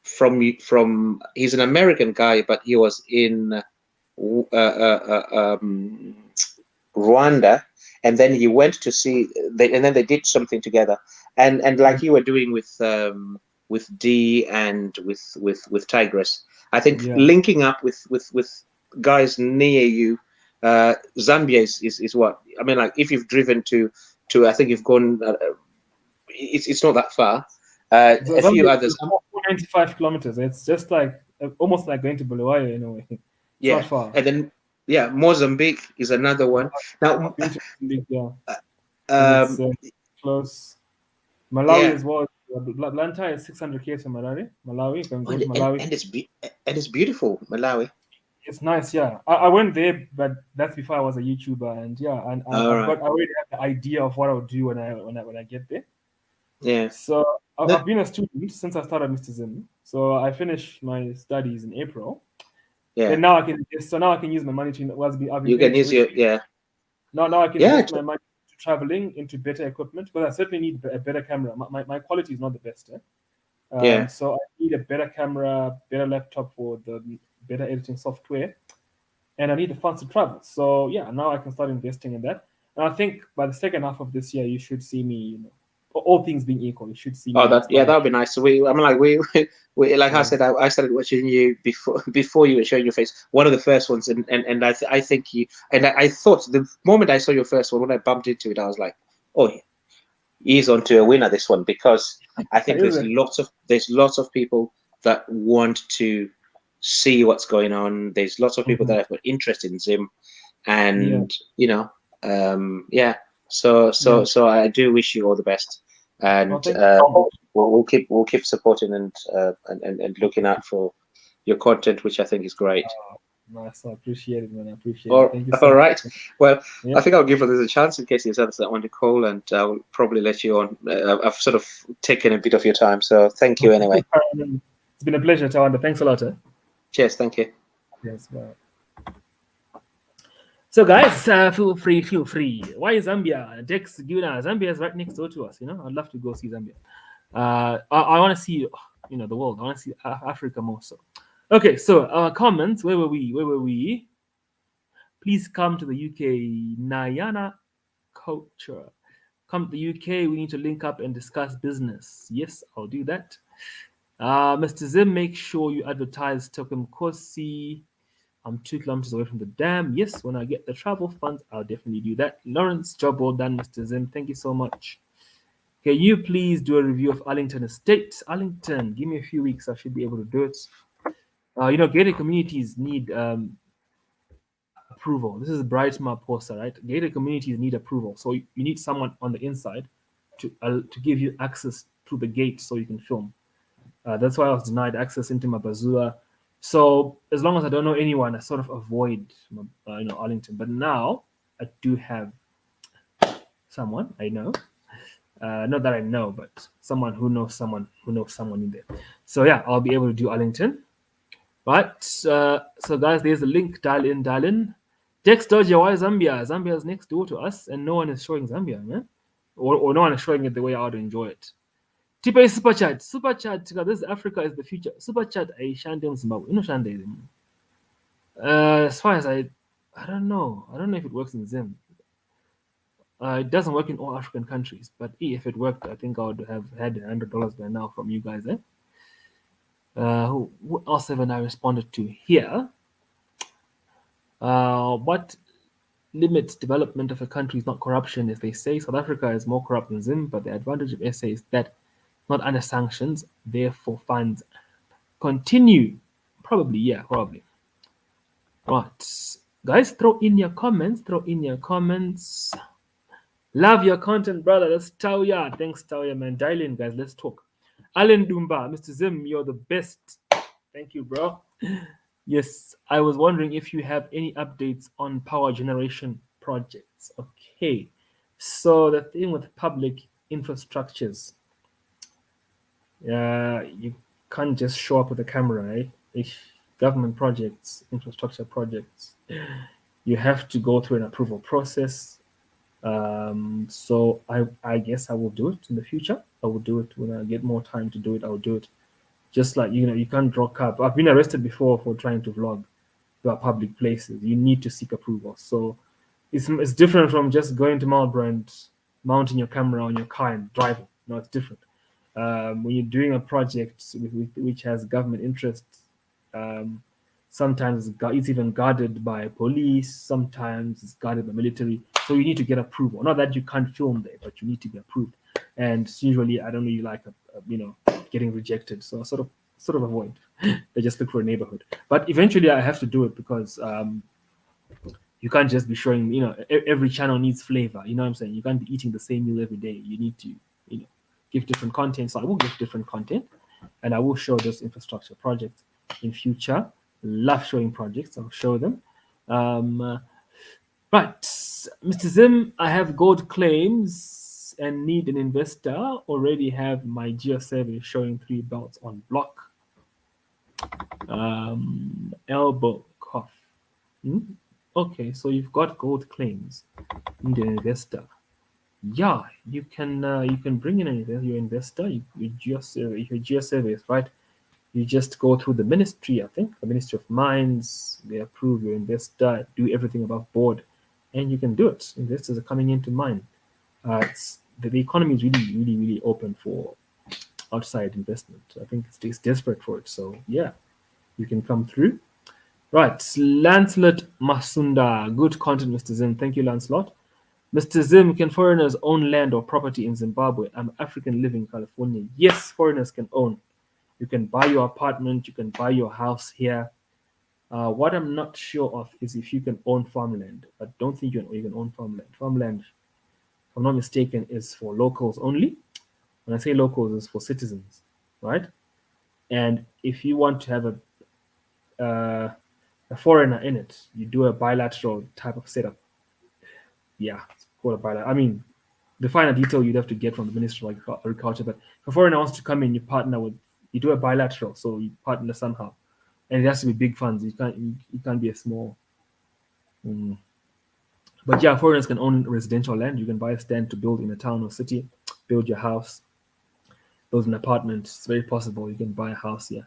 from he's an American guy, but he was in Rwanda, and then he went to see, and then they did something together, and like you were doing with D and with Tigress, I think linking up with guys near you. Zambia is what I mean. Like if you've driven to I think you've gone. It's not that far. A few others. 495 kilometers. It's just like almost like going to Bulawayo in a way. It's not far. And then Mozambique is another one. Now, it's close. Malawi as well. Atlanta is 600 km from Malawi. You can go to Malawi. And it's beautiful, Malawi. It's nice, yeah. I went there, but that's before I was a YouTuber, and I already had the idea of what I would do when I get there. Yeah. So I've been a student since I started Mr. Zim. So I finished my studies in April. Yeah. And now I can use my money to. You can use your Now I can use my money to traveling into better equipment, because I certainly need a better camera. My quality is not the best. So I need a better camera, better laptop for the better editing software, and I need the funds to travel. So now I can start investing in that. And I think by the second half of this year, you should see me. All things being equal, you should see me. Oh, that would be nice. So we like I said, I started watching you before you were showing your face. One of the first ones, and I think you, and I thought the moment I saw your first one, when I bumped into it, I was like, oh, he's onto a winner this one, because I think there's lots of people that want to see what's going on. There's lots of people that have got interest in Zim, and So I do wish you all the best, and we'll keep supporting and looking out for your content, which I think is great. Nice, I appreciate it, man. I appreciate it. Thank you so all much. Right. Well, I think I'll give others a chance in case there's others that want to call, and I'll probably let you on. I've sort of taken a bit of your time, so thank you anyway. It's been a pleasure, Tawanda. Thanks a lot. Cheers. Thank you. Yes, bye. So guys, feel free. Why is Zambia? Dex Guna. Zambia is right next door to us. I'd love to go see Zambia. I want to see, the world. I want to see Africa more so. Okay, so comments. Where were we? Please come to the UK. Nayana culture. Come to the UK. We need to link up and discuss business. Yes, I'll do that. Mr. Zim, make sure you advertise Token Kosi. I'm 2 kilometers away from the dam. Yes, when I get the travel funds, I'll definitely do that. Lawrence, job well done, Mr. Zim. Thank you so much. Can you please do a review of Arlington Estate? Arlington, give me a few weeks. I should be able to do it. Gated communities need approval. This is Brightma Poster, right? Gated communities need approval. So you need someone on the inside to give you access to the gate so you can film. That's why I was denied access into Mabazula. So as long as I don't know anyone, I sort of avoid Arlington. But now I do have someone I know. Not that I know, but someone who knows someone in there. So yeah, I'll be able to do Arlington. Right. So guys, there's a link. Dial in. Text Doja, why Zambia? Zambia is next door to us, and no one is showing Zambia, man. Or no one is showing it the way I ought to enjoy it. Tipe super chat. Super chat. This Africa is the future. Super chat. I Shandem Zimbabwe. No Shandem. As far as I don't know. I don't know if it works in Zim. It doesn't work in all African countries, but if it worked, I think I would have had $100 by now from you guys. Who else haven't I responded to here? What limits development of a country is not corruption, as they say. South Africa is more corrupt than Zim, but the advantage of SA is that not under sanctions, therefore funds continue. Probably. Right. Guys, throw in your comments. Love your content, brother. That's Tauya. Thanks, Tauya, man. Dial in, guys. Let's talk. Alan Dumba, Mr. Zim, you're the best. Thank you, bro. Yes, I was wondering if you have any updates on power generation projects. Okay, so the thing with public infrastructures, you can't just show up with a camera, right? If government projects, infrastructure projects, you have to go through an approval process. So I guess I will do it in the future. I will do it when I get more time to do it. I will do it. Just like, you can't rock up. I've been arrested before for trying to vlog about public places. You need to seek approval. So it's different from just going to Marlborough and mounting your camera on your car and driving. No, it's different. When you're doing a project which has government interests, sometimes it's even guarded by police. Sometimes it's guarded by military. So you need to get approval. Not that you can't film there, but you need to be approved. And usually, I don't really like getting rejected, so I sort of avoid. They just look for a neighborhood. But eventually, I have to do it because you can't just be showing. Every channel needs flavor. You know what I'm saying? You can't be eating the same meal every day. You need to, give different content. So I will give different content, and I will show those infrastructure projects in future. Love showing projects. I'll show them. Right, Mr. Zim, I have gold claims and need an investor. Already have my geosurvey showing 3 belts on block. Elbow cough. Okay, so you've got gold claims. Need an investor. Yeah, you can bring in your investor. Your geosurvey is right. You just go through the ministry, I think, the Ministry of Mines. They approve your investor, do everything above board, and you can do it. Investors are coming into mine. The economy is really, really, really open for outside investment. I think it's desperate for it. So yeah, you can come through. Right, Lancelot Masunda, good content, Mr. Zim. Thank you, Lancelot. Mr. Zim, can foreigners own land or property in Zimbabwe? I'm African living in California. Yes, foreigners can own. You can buy your apartment. You can buy your house here. What I'm not sure of is if you can own farmland. I don't think you can own farmland. Farmland, if I'm not mistaken, is for locals only. When I say locals, it's for citizens, right? And if you want to have a foreigner in it, you do a bilateral type of setup. Yeah, it's called a bilateral. I mean, the finer detail you'd have to get from the Ministry of Agriculture. But if a foreigner wants to come in, you do a bilateral, so you partner somehow, and it has to be big funds. You can't be a small. But yeah, foreigners can own residential land. You can buy a stand to build in a town or city, build your house, build an apartment. It's very possible you can buy a house here,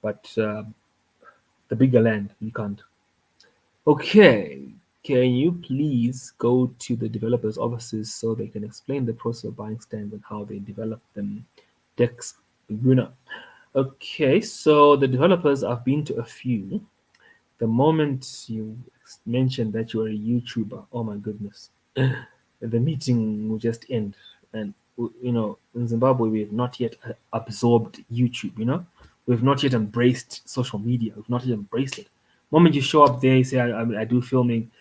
but the bigger land you can't. Okay, can you please go to the developers' offices so they can explain the process of buying stands and how they develop them? Dex Guna. Okay, so the developers, I've been to a few. The moment you mentioned that you're a YouTuber, oh my goodness, the meeting will just end. And in Zimbabwe, we have not yet absorbed YouTube. We've not yet embraced social media. We've not yet embraced it. The moment you show up there, you say, I do filming,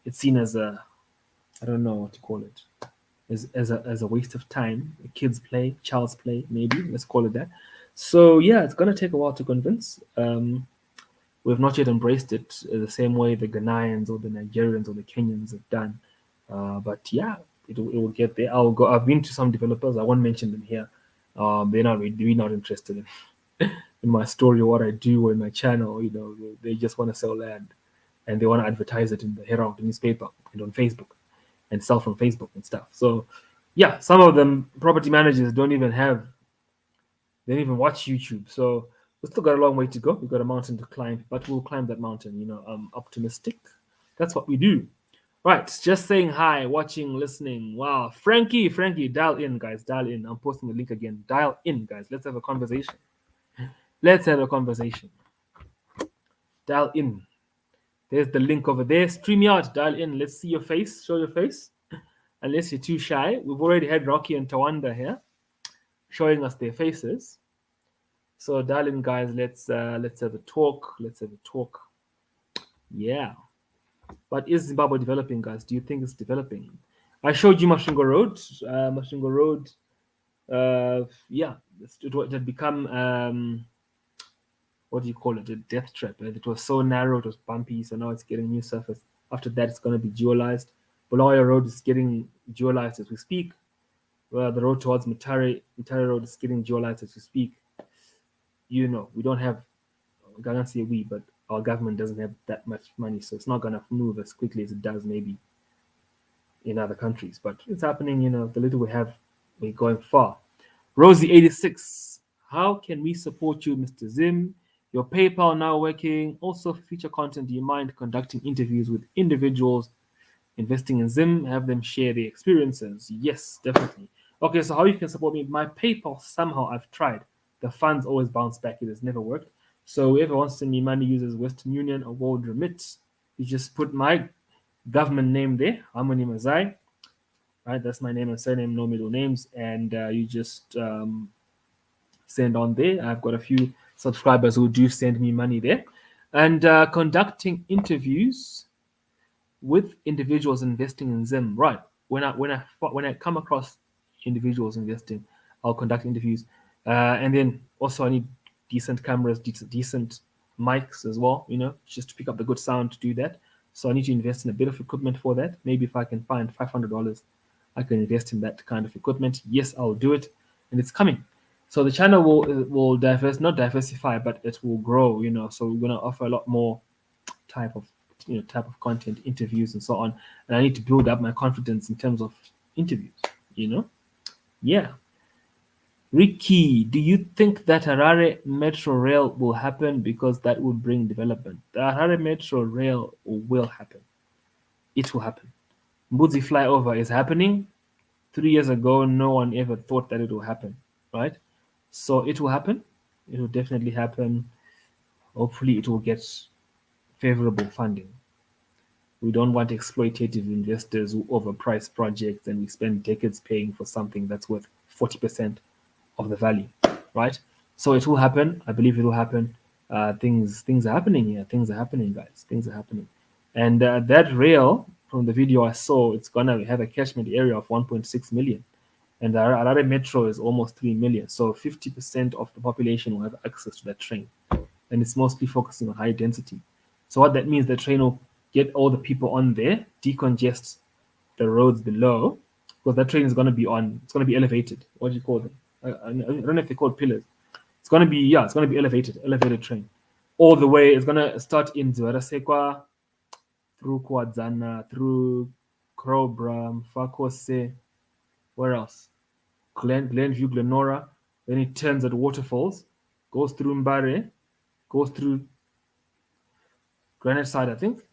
it's seen as I don't know what to call it, as a waste of time. Kids play, child's play, maybe, let's call it that. So yeah, it's gonna take a while to convince. We've not yet embraced it the same way the Ghanaians or the Nigerians or the Kenyans have done. But yeah, it will get there. I've been to some developers. I won't mention them here. They're not really not interested in my story or what I do or in my channel. They just want to sell land, and they want to advertise it in the Herald newspaper and on Facebook, and sell from Facebook and stuff. So yeah, some of them property managers don't even watch YouTube. So we've still got a long way to go. We've got a mountain to climb, but we'll climb that mountain. I'm optimistic. That's what we do. Right, just saying hi, watching, listening. Wow, Frankie, dial in, guys, dial in. I'm posting the link again. Dial in, guys. Let's have a conversation. Dial in. There's the link over there. StreamYard, dial in. Let's see your face. Show your face. Unless you're too shy. We've already had Rocky and Tawanda here showing us their faces. So dial in, guys. Let's have a talk. Yeah. But is Zimbabwe developing, guys? Do you think it's developing? I showed you Masvingo Road. Yeah, it had become what do you call it? A death trap. It was so narrow, it was bumpy. So now it's getting new surface. After that, it's going to be dualized. Bulawayo Road is getting dualized as we speak. The road towards Mutare Road is getting dualized as we speak. We don't have, I can't say we, but our government doesn't have that much money, so it's not going to move as quickly as it does maybe in other countries. But it's happening, the little we have, we're going far. Rosie86, how can we support you, Mr. Zim? Your PayPal now working. Also, for future content, do you mind conducting interviews with individuals investing in Zim? Have them share their experiences? Yes, definitely. Okay, so how you can support me? My PayPal, somehow I've tried. The funds always bounce back. It has never worked. So whoever wants to send me money uses Western Union or World Remit. You just put my government name there, Harmony Mazai. Right, that's my name and surname, no middle names, and you just send on there. I've got a few subscribers who do send me money there, and conducting interviews with individuals investing in Zim. Right, when I come across individuals investing, I'll conduct interviews, and then also I need decent cameras, decent mics as well, just to pick up the good sound to do that. So I need to invest in a bit of equipment for that. Maybe if I can find $500, I can invest in that kind of equipment. Yes, I'll do it, and it's coming. So the channel will not diversify, but it will grow. So we're gonna offer a lot more type of content, interviews, and so on. And I need to build up my confidence in terms of interviews. Yeah. Ricky, do you think that Harare Metro Rail will happen because that will bring development? The Harare Metro Rail will happen. It will happen. Mbuzi flyover is happening. 3 years ago, no one ever thought that it will happen, right? So it will happen. It will definitely happen. Hopefully, it will get favorable funding. We don't want exploitative investors who overprice projects and we spend decades paying for something that's worth 40% of the value, right? So it will happen. I believe it will happen. Things are happening here. Things are happening, guys. Things are happening. And that rail, from the video I saw, it's gonna have a catchment area of 1.6 million, and the Harare Metro is almost 3 million. So 50% of the population will have access to that train, and it's mostly focusing on high density. So what that means, the train will get all the people on there, decongest the roads below, because that train is going to be it's going to be elevated. What do you call them? I don't know if they're called pillars. It's going to be elevated train. All the way, it's going to start in Zwarasekwa, through Kwadzana, through Krobra, Fakose, where else? Glenview, Glenora. Then it turns at Waterfalls, goes through Mbare, goes through Granite Side, I think,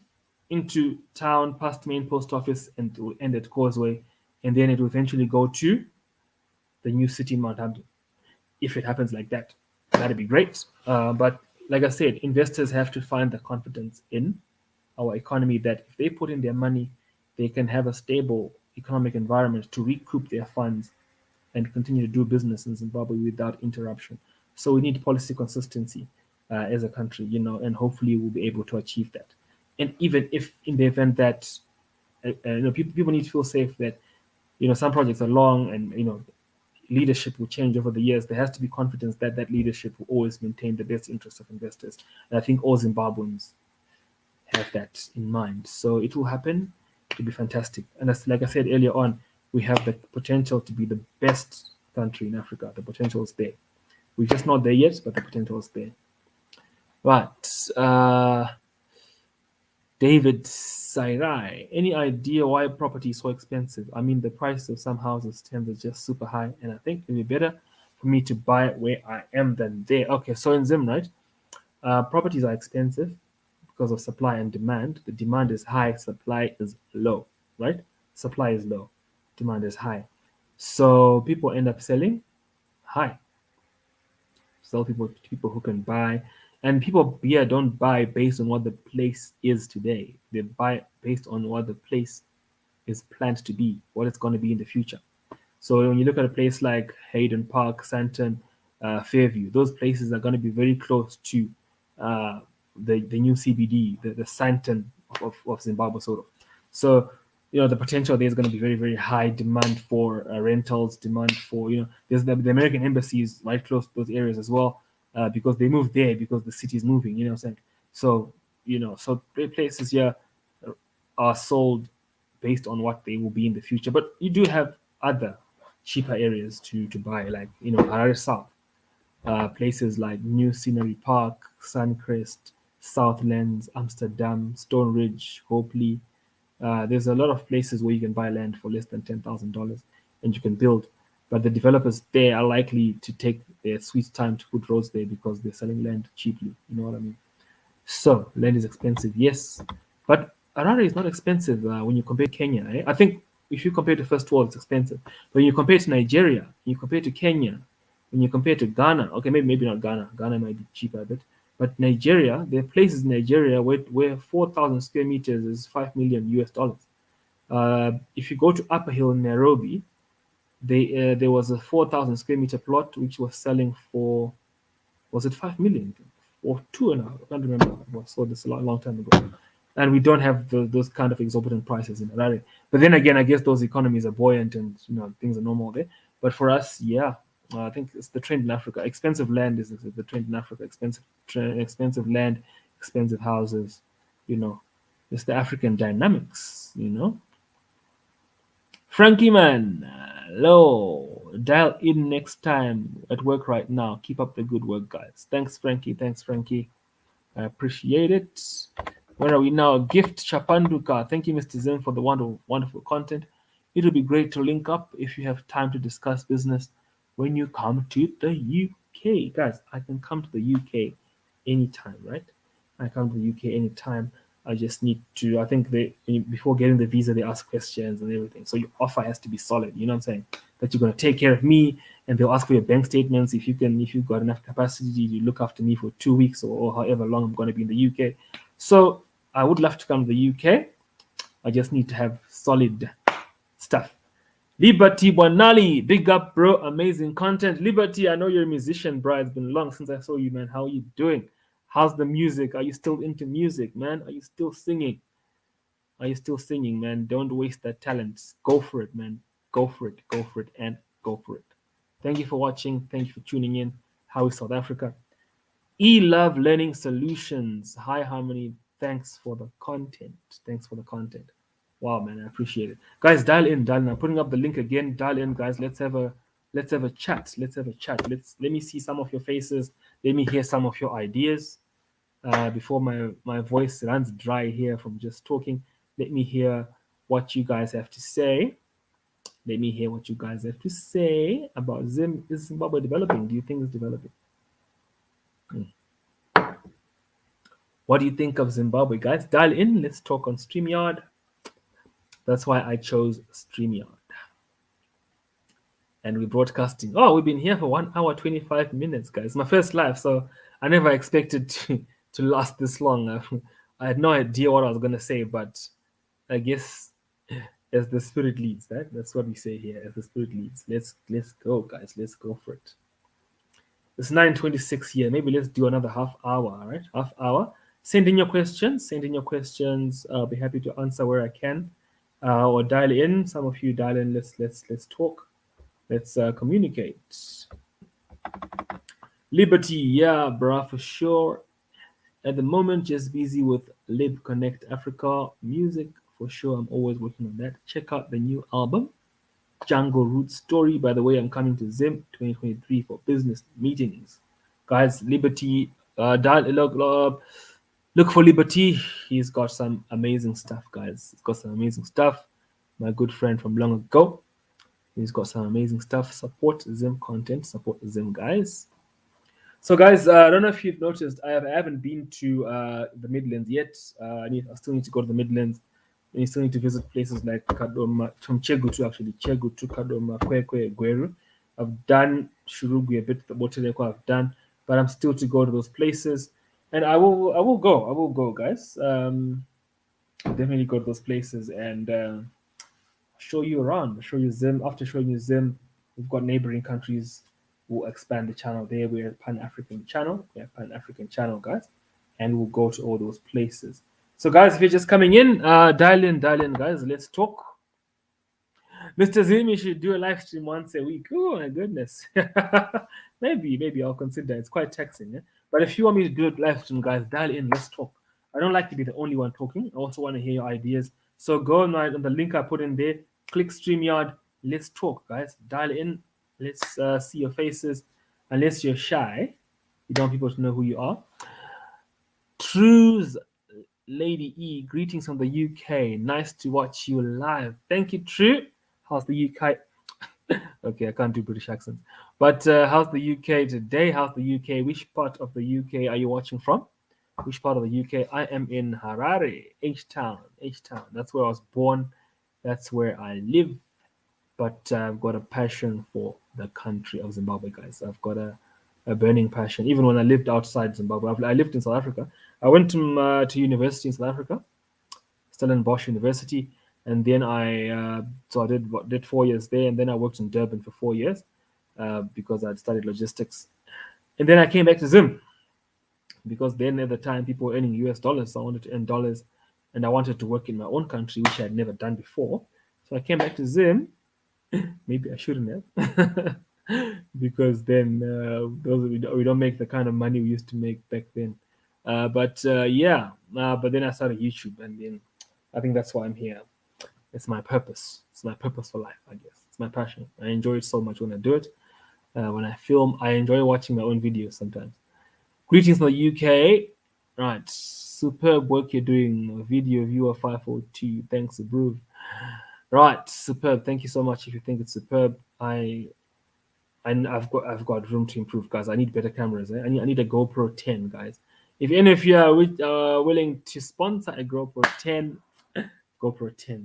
into town, past main post office, and it will end at Causeway, and then it will eventually go to the new city, Mount Hampton. If it happens like that, that'd be great. But like I said, investors have to find the confidence in our economy that if they put in their money, they can have a stable economic environment to recoup their funds and continue to do business in Zimbabwe without interruption. So we need policy consistency as a country, and hopefully we'll be able to achieve that. And even if in the event that people need to feel safe that some projects are long and leadership will change over the years, there has to be confidence that that leadership will always maintain the best interests of investors. And I think all Zimbabweans have that in mind. So it will happen. It'll be fantastic. And as like I said earlier on, we have the potential to be the best country in Africa. The potential is there. We're just not there yet, but the potential is there. Right. David Sairai, any idea why property is so expensive? I mean, the price of some houses tends to just super high, and I think it'd be better for me to buy it where I am than there. Okay, so in Zim, right, properties are expensive because of supply and demand. The demand is high, supply is low, right? Supply is low, demand is high. So people end up selling high. Sell people who can buy. And people here don't buy based on what the place is today. They buy based on what the place is planned to be, what it's going to be in the future. So when you look at a place like Hayden Park, Sandton, Fairview, those places are going to be very close to the new CBD, the Sandton of Zimbabwe, sort of. So the potential there is going to be very, very high. Demand for rentals, demand for there's the American embassies right close to those areas as well. Because they moved there because the city is moving, what I'm saying? So, so places here are sold based on what they will be in the future. But you do have other cheaper areas to buy, like, Harare South, places like New Scenery Park, Suncrest, Southlands, Amsterdam, Stone Ridge, Hopley. There's a lot of places where you can buy land for less than $10,000 and you can build. But the developers there are likely to take their sweet time to put roads there because they're selling land cheaply. You know what I mean? So land is expensive, yes. But Harare is not expensive when you compare to Kenya. Eh? I think if you compare to first world, it's expensive. But when you compare to Nigeria, when you compare to Kenya, when you compare to Ghana, okay, maybe not Ghana. Ghana might be cheaper a bit. But Nigeria, there are places in Nigeria where 4,000 square meters is $5 million US. If you go to Upper Hill in Nairobi, there was a 4,000 square meter plot which was selling for, was it 5 million or 2.5? I can't remember. I saw this a long time ago. And we don't have those kind of exorbitant prices in Harare. But then again, I guess those economies are buoyant and things are normal there. But for us, yeah, I think it's the trend in Africa. Expensive land is the trend in Africa. Expensive land, expensive houses. It's the African dynamics. Frankie man, hello. Dial in next time at work right now. Keep up the good work, guys. Thanks, Frankie. I appreciate it. Where are we now? Gift Chapanduka. Thank you, Mr. Zen, for the wonderful content. It will be great to link up if you have time to discuss business when you come to the UK. Guys, I can come to the UK anytime, right? I come to the UK anytime. I just need to, I think before getting the visa, they ask questions and everything. So your offer has to be solid. You know what I'm saying? That you're going to take care of me, and they'll ask for your bank statements. If you've got enough capacity to look after me for 2 weeks or however long I'm going to be in the UK. So I would love to come to the UK. I just need to have solid stuff. Liberty Bonali, big up, bro. Amazing content. Liberty, I know you're a musician, bro. It's been long since I saw you, man. How are you doing? How's the music? Are you still into music, man? Are you still singing? Man? Don't waste that talent. Go for it, man. Go for it, and go for it. Thank you for watching. Thank you for tuning in. How is South Africa? E-Love Learning Solutions. Hi, Harmony. Thanks for the content. Wow, man, I appreciate it. Guys, dial in. I'm putting up the link again. Dial in, guys. Let's have a chat. Let me see some of your faces. Let me hear some of your ideas. Before my voice runs dry here from just talking, let me hear what you guys have to say. About Zim. Is Zimbabwe developing? Do you think it's developing? What do you think of Zimbabwe, guys? Dial in. Let's talk on StreamYard. That's why I chose StreamYard. And we're broadcasting. Oh, we've been here for 1 hour, 25 minutes, guys. My first live, so I never expected to last this long. I had no idea what I was gonna say, but I guess as the spirit leads, that's what we say here. As the spirit leads, let's go, guys. Let's go for it. It's 9:26 here. Maybe let's do another half hour. All right, half hour. Send in your questions. Send in your questions. I'll be happy to answer where I can, or dial in. Some of you dial in. Let's talk. Let's communicate. Liberty, yeah, bruh, for sure. At the moment, just busy with Lib Connect Africa music for sure. I'm always working on that. Check out the new album, Jungle Root Story. By the way, I'm coming to Zim 2023 for business meetings. Guys, Liberty, look for Liberty. He's got some amazing stuff, guys. He's got some amazing stuff. My good friend from long ago. He's got some amazing stuff. Support Zim content. Support Zim, guys. So, guys, I don't know if you've noticed, I haven't been to the Midlands yet. I still need to go to the Midlands. And you still need to visit places like Kadoma, from Chegutu actually, Chegutu, Kadoma, Kwekwe, Gweru. I've done Shurugu a bit, the Boteleko I've done, but I'm still to go to those places. And I will go, guys. Definitely go to those places and show you around, show you Zim. After showing you Zim, we've got neighboring countries who expand the channel there. We're a Pan-African channel. We're a Pan-African channel, guys. And we'll go to all those places. So, guys, if you're just coming in, dial in, guys. Let's talk. Mr. Zim, you should do a live stream once a week. Oh, my goodness. maybe I'll consider. It's quite taxing. Eh? But if you want me to do a live stream, guys, dial in. Let's talk. I don't like to be the only one talking. I also want to hear your ideas. So go on the link I put in there. Click StreamYard. Let's talk, guys. Dial in. Let's see your faces. Unless you're shy, you don't want people to know who you are. True's Lady E, greetings from the UK. Nice to watch you live. Thank you, True. How's the UK? Okay, I can't do British accents. But how's the UK today? How's the UK? Which part of the UK are you watching from? Which part of the UK? I am in Harare, H-Town. That's where I was born. That's where I live. But I've got a passion for the country of Zimbabwe, guys. I've got a burning passion. Even when I lived outside Zimbabwe, I lived in South Africa. I went to university in South Africa, Stellenbosch University, and then I did 4 years there, and then I worked in Durban for 4 years because I'd studied logistics, and then I came back to Zim because then at the time people were earning US dollars, so I wanted to earn dollars, and I wanted to work in my own country, which I had never done before. So I came back to Zim. Maybe I shouldn't have, because then we don't make the kind of money we used to make back then. But then I started YouTube, and then I think that's why I'm here. It's my purpose. It's my purpose for life, I guess. It's my passion. I enjoy it so much when I do it. When I film, I enjoy watching my own videos sometimes. Greetings from the UK. Right, superb work you're doing. Video viewer 542. Thanks, Abruv. Right, superb. Thank you so much. If you think it's superb, I've got room to improve, guys. I need better cameras. I need a GoPro 10, guys. If any of you are willing to sponsor a GoPro 10,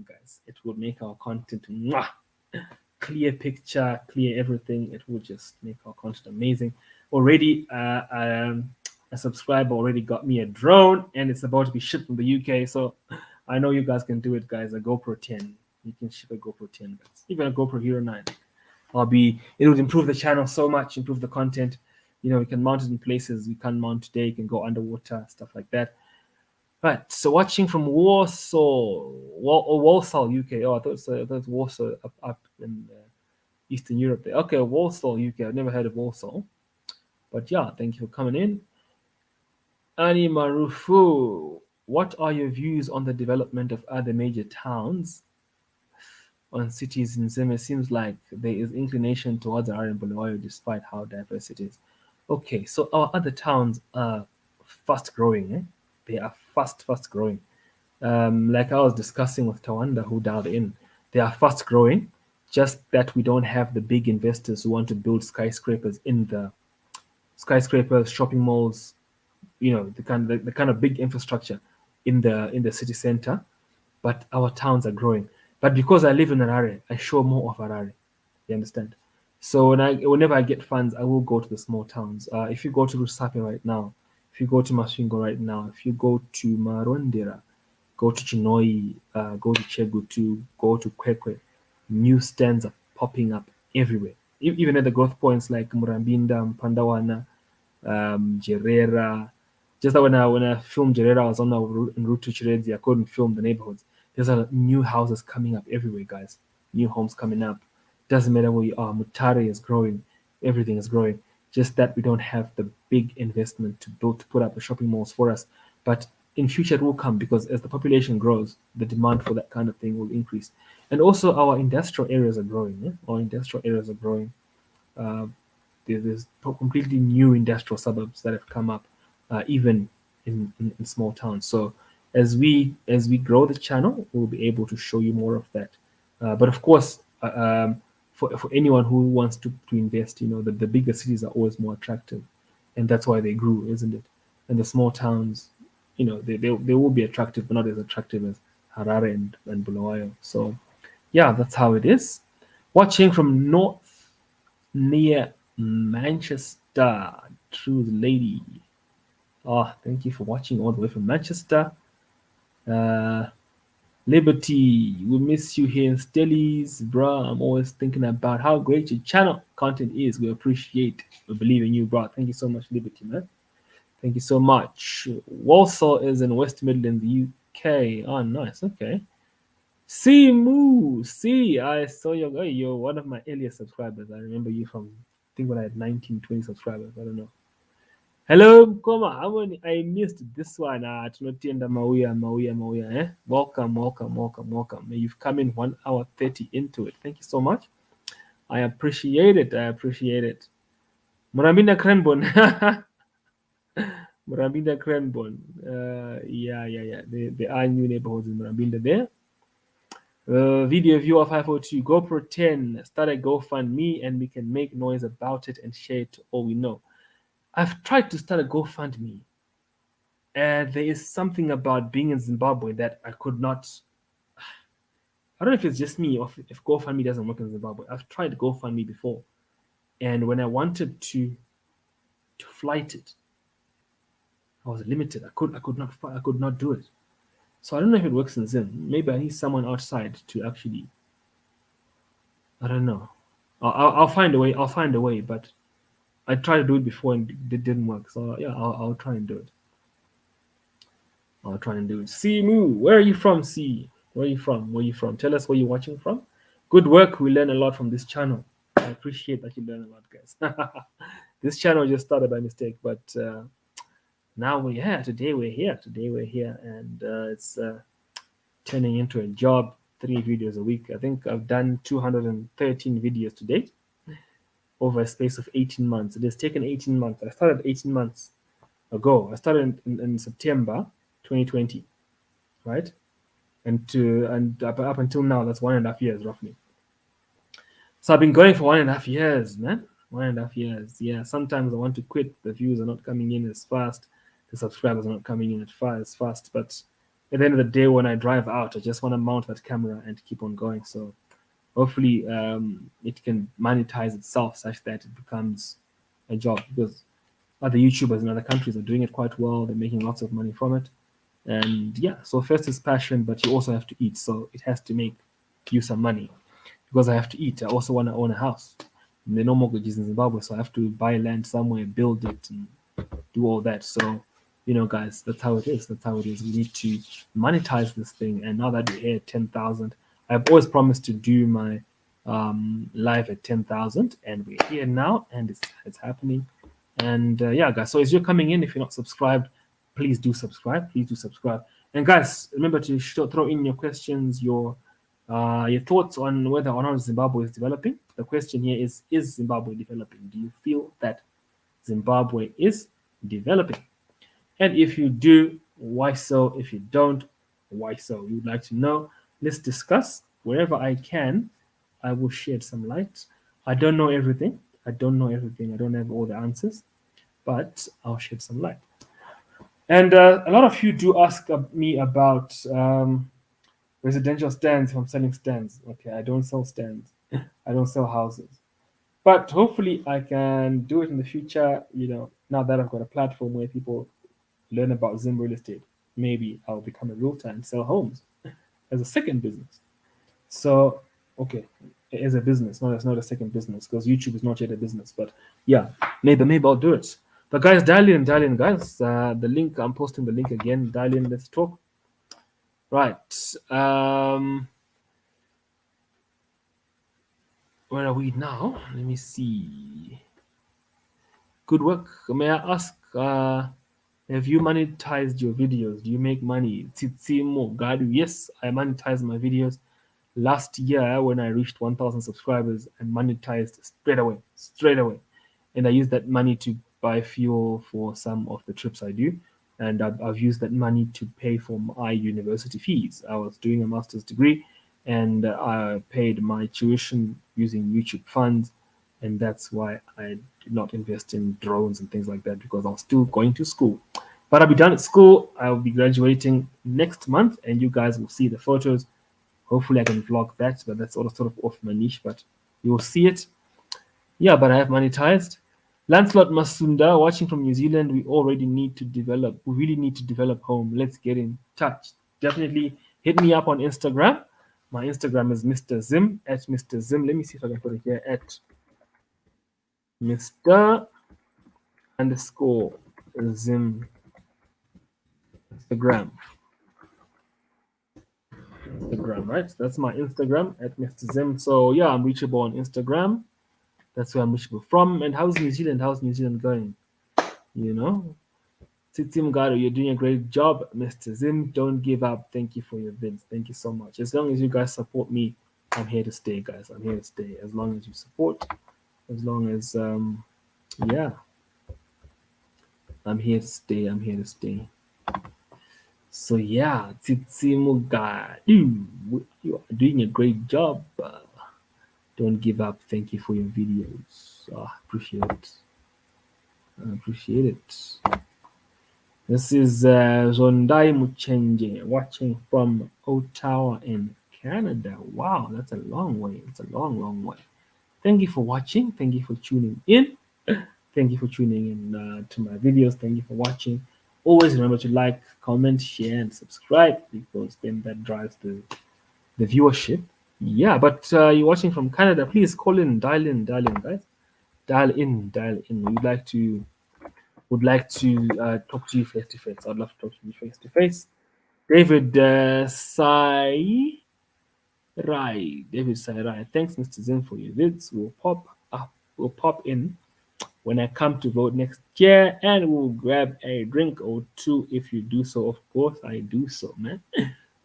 guys, it will make our content clear picture, clear everything. It will just make our content amazing. Already, a subscriber already got me a drone, and it's about to be shipped from the UK. So I know you guys can do it, guys. A GoPro 10. You can ship a GoPro 10, guys. Even a GoPro Hero 9. It would improve the channel so much, improve the content. You know, we can mount it in places we can't mount today. You can go underwater, stuff like that. Right. So watching from Warsaw, UK. Oh, I thought it was Warsaw up in Eastern Europe there. Okay, Warsaw, UK. I've never heard of Warsaw. But yeah, thank you for coming in. Ani Marufu, what are your views on the development of other major towns? On cities in Zim, it seems like there is inclination towards Harare and Bulawayo despite how diverse it is. Okay, so our other towns are fast growing. Eh? They are fast growing. Like I was discussing with Tawanda, who dialed in, they are fast growing. Just that we don't have the big investors who want to build skyscrapers shopping malls. You know, the kind of big infrastructure in the city center. But our towns are growing. But because I live in Harare, I show more of Harare. You understand? So whenever I get funds, I will go to the small towns. If you go to Rusape right now, if you go to Masvingo right now, if you go to Marondera, go to Chinoi, go to Chegutu, go to Kwekwe, new stands are popping up everywhere. Even at the growth points like Murambinda, Pandawana, Gerera. Just that when I filmed Gerera, I was on en route to Chirezi. I couldn't film the neighborhoods. There's new houses coming up everywhere, guys. New homes coming up. Doesn't matter where you are. Mutare is growing. Everything is growing. Just that we don't have the big investment to put up the shopping malls for us. But in future it will come, because as the population grows, the demand for that kind of thing will increase. And also our industrial areas are growing. Our industrial areas are growing. There's completely new industrial suburbs that have come up, even in small towns. So as we grow the channel, we'll be able to show you more of that. But of course, for anyone who wants to invest, the bigger cities are always more attractive, and that's why they grew, isn't it? And the small towns, they will be attractive, but not as attractive as Harare and Bulawayo. So yeah, that's how it is. Watching from north near Manchester, True Lady. Oh, thank you for watching all the way from Manchester. Liberty, we miss you here in Stellies, bro. I'm always thinking about how great your channel content is. We appreciate, we believe in you, bro. Thank you so much, Liberty, man. Thank you so much. Walsall is in West Midlands, UK. Oh, nice. Okay. See Moo, see, I saw you're one of my earliest subscribers. I remember you from, I think, when I had 19, 20 subscribers. I don't know. Hello, Mkoma. I missed this one. Tunotenda Mawia. Welcome. You've come in 1 hour 30 into it. Thank you so much. I appreciate it. Murambinda Cranbone. Murambinda Cranbone. Yeah. There are new neighborhoods in Murambinda there. Video viewer 502, GoPro 10, start a GoFundMe and we can make noise about it and share it to all we know. I've tried to start a GoFundMe, and there is something about being in Zimbabwe that I could not. I don't know if it's just me or if GoFundMe doesn't work in Zimbabwe. I've tried GoFundMe before, and when I wanted to flight it, I was limited. I could not do it. So I don't know if it works in Zim. Maybe I need someone outside to actually. I don't know. I'll find a way. But I tried to do it before and it didn't work. So yeah, I'll try and do it. C Moo, where are you from? C, where are you from? Tell us where you're watching from. Good work. We learn a lot from this channel. I appreciate that you learn a lot, guys. This channel just started by mistake, but. Now today we're here, and it's turning into a job. 3 videos a week. I think I've done 213 videos to date over a space of 18 months. It has taken 18 months. I started 18 months ago. I started in September 2020, right? And up until now, that's 1.5 years roughly. So I've been going for 1.5 years, man. 1.5 years. Yeah, sometimes I want to quit. The views are not coming in as fast. The subscribers are not coming in as fast, but at the end of the day, when I drive out, I just want to mount that camera and keep on going. So hopefully it can monetize itself such that it becomes a job, because other YouTubers in other countries are doing it quite well. They're making lots of money from it. And yeah, so first is passion, but you also have to eat. So it has to make you some money, because I have to eat. I also want to own a house. And there are no mortgages in Zimbabwe, so I have to buy land somewhere, build it, and do all that. So guys, that's how it is. We need to monetize this thing. And now that we're here at 10,000, I've always promised to do my live at 10,000, and we're here now, and it's happening. And yeah, guys. So as you're coming in, if you're not subscribed, please do subscribe. And guys, remember to throw in your questions, your thoughts on whether or not Zimbabwe is developing. The question here is Zimbabwe developing? Do you feel that Zimbabwe is developing? And if you do, why so? If you don't, why so? We would like to know. Let's discuss. Wherever I can, I will shed some light. I don't know everything. I don't have all the answers, but I'll shed some light. And a lot of you do ask me about residential stands, if I'm selling stands. Okay, I don't sell stands. I don't sell houses. But hopefully I can do it in the future. Now that I've got a platform where people learn about Zim real estate, maybe I'll become a realtor and sell homes as a second business. So, okay, as a business, no, it's not a second business because YouTube is not yet a business. But yeah, maybe I'll do it. But guys, dial in, guys. The link, I'm posting the link again. Dial in, let's talk. Right. Where are we now? Let me see. Good work. May I ask, have you monetized your videos? Do you make money? Tsitsimo Gadu. Yes, I monetized my videos. Last year, when I reached 1,000 subscribers, I monetized straight away. And I used that money to buy fuel for some of the trips I do. And I've used that money to pay for my university fees. I was doing a master's degree and I paid my tuition using YouTube funds. And that's why I did not invest in drones and things like that because I was still going to school. But I'll be done at school. I'll be graduating next month and you guys will see the photos. Hopefully I can vlog that, but that's sort of off my niche, but you'll see it. Yeah, but I have monetized. Lancelot Masunda, watching from New Zealand, we really need to develop home. Let's get in touch. Definitely hit me up on Instagram. My Instagram is Mr. Zim, at Mr. Zim. Let me see if I can put it here, at Mr. underscore Zim. Instagram, right? That's my Instagram, at Mr. Zim. So yeah, I'm reachable on Instagram. That's where I'm reachable from. And how's New Zealand? How's New Zealand going? Tim Garo, you're doing a great job, Mr. Zim. Don't give up. Thank you for your vids. Thank you so much. As long as you guys support me, I'm here to stay, guys. I'm here to stay. As long as you support, as long as yeah, I'm here to stay. I'm here to stay. So yeah, Tsitsimuga, you are doing a great job. Don't give up. Thank you for your videos. Appreciate it. I appreciate it. This is Zondai Muchenje watching from Ottawa in Canada. Wow, that's a long way. It's a long way. Thank you for watching. Thank you for tuning in. Thank you for tuning in to my videos. Thank you for watching. Always remember to like, comment, share, and subscribe because then that drives the viewership. Yeah, but you're watching from Canada. Please call in, dial in, guys. Dial in. Would like to talk to you face to face. I'd love to talk to you face to face. David Sai Rai. Thanks, Mr. Zin, for your vids. We'll pop in when I come to vote next year, and we'll grab a drink or two if you do so. Of course, I do so, man.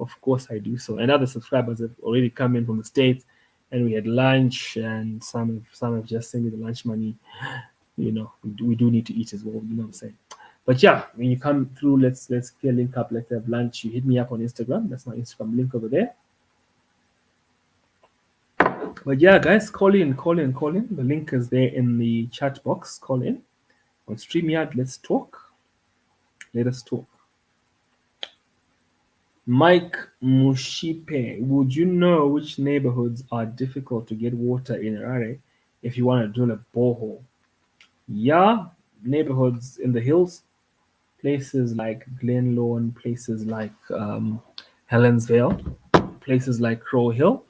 Of course, I do so. And other subscribers have already come in from the States, and we had lunch, and some have just sent me the lunch money. We do need to eat as well. You know what I'm saying? But yeah, when you come through, let's get a link up. Let's have lunch. You hit me up on Instagram. That's my Instagram link over there. But yeah, guys, call in. The link is there in the chat box. Call in on StreamYard. Let's talk. Let us talk. Mike Mushipe, would you know which neighborhoods are difficult to get water in Harare if you want to drill a borehole? Yeah, neighborhoods in the hills, places like Glenlawn, places like Helensvale, places like Crow Hill,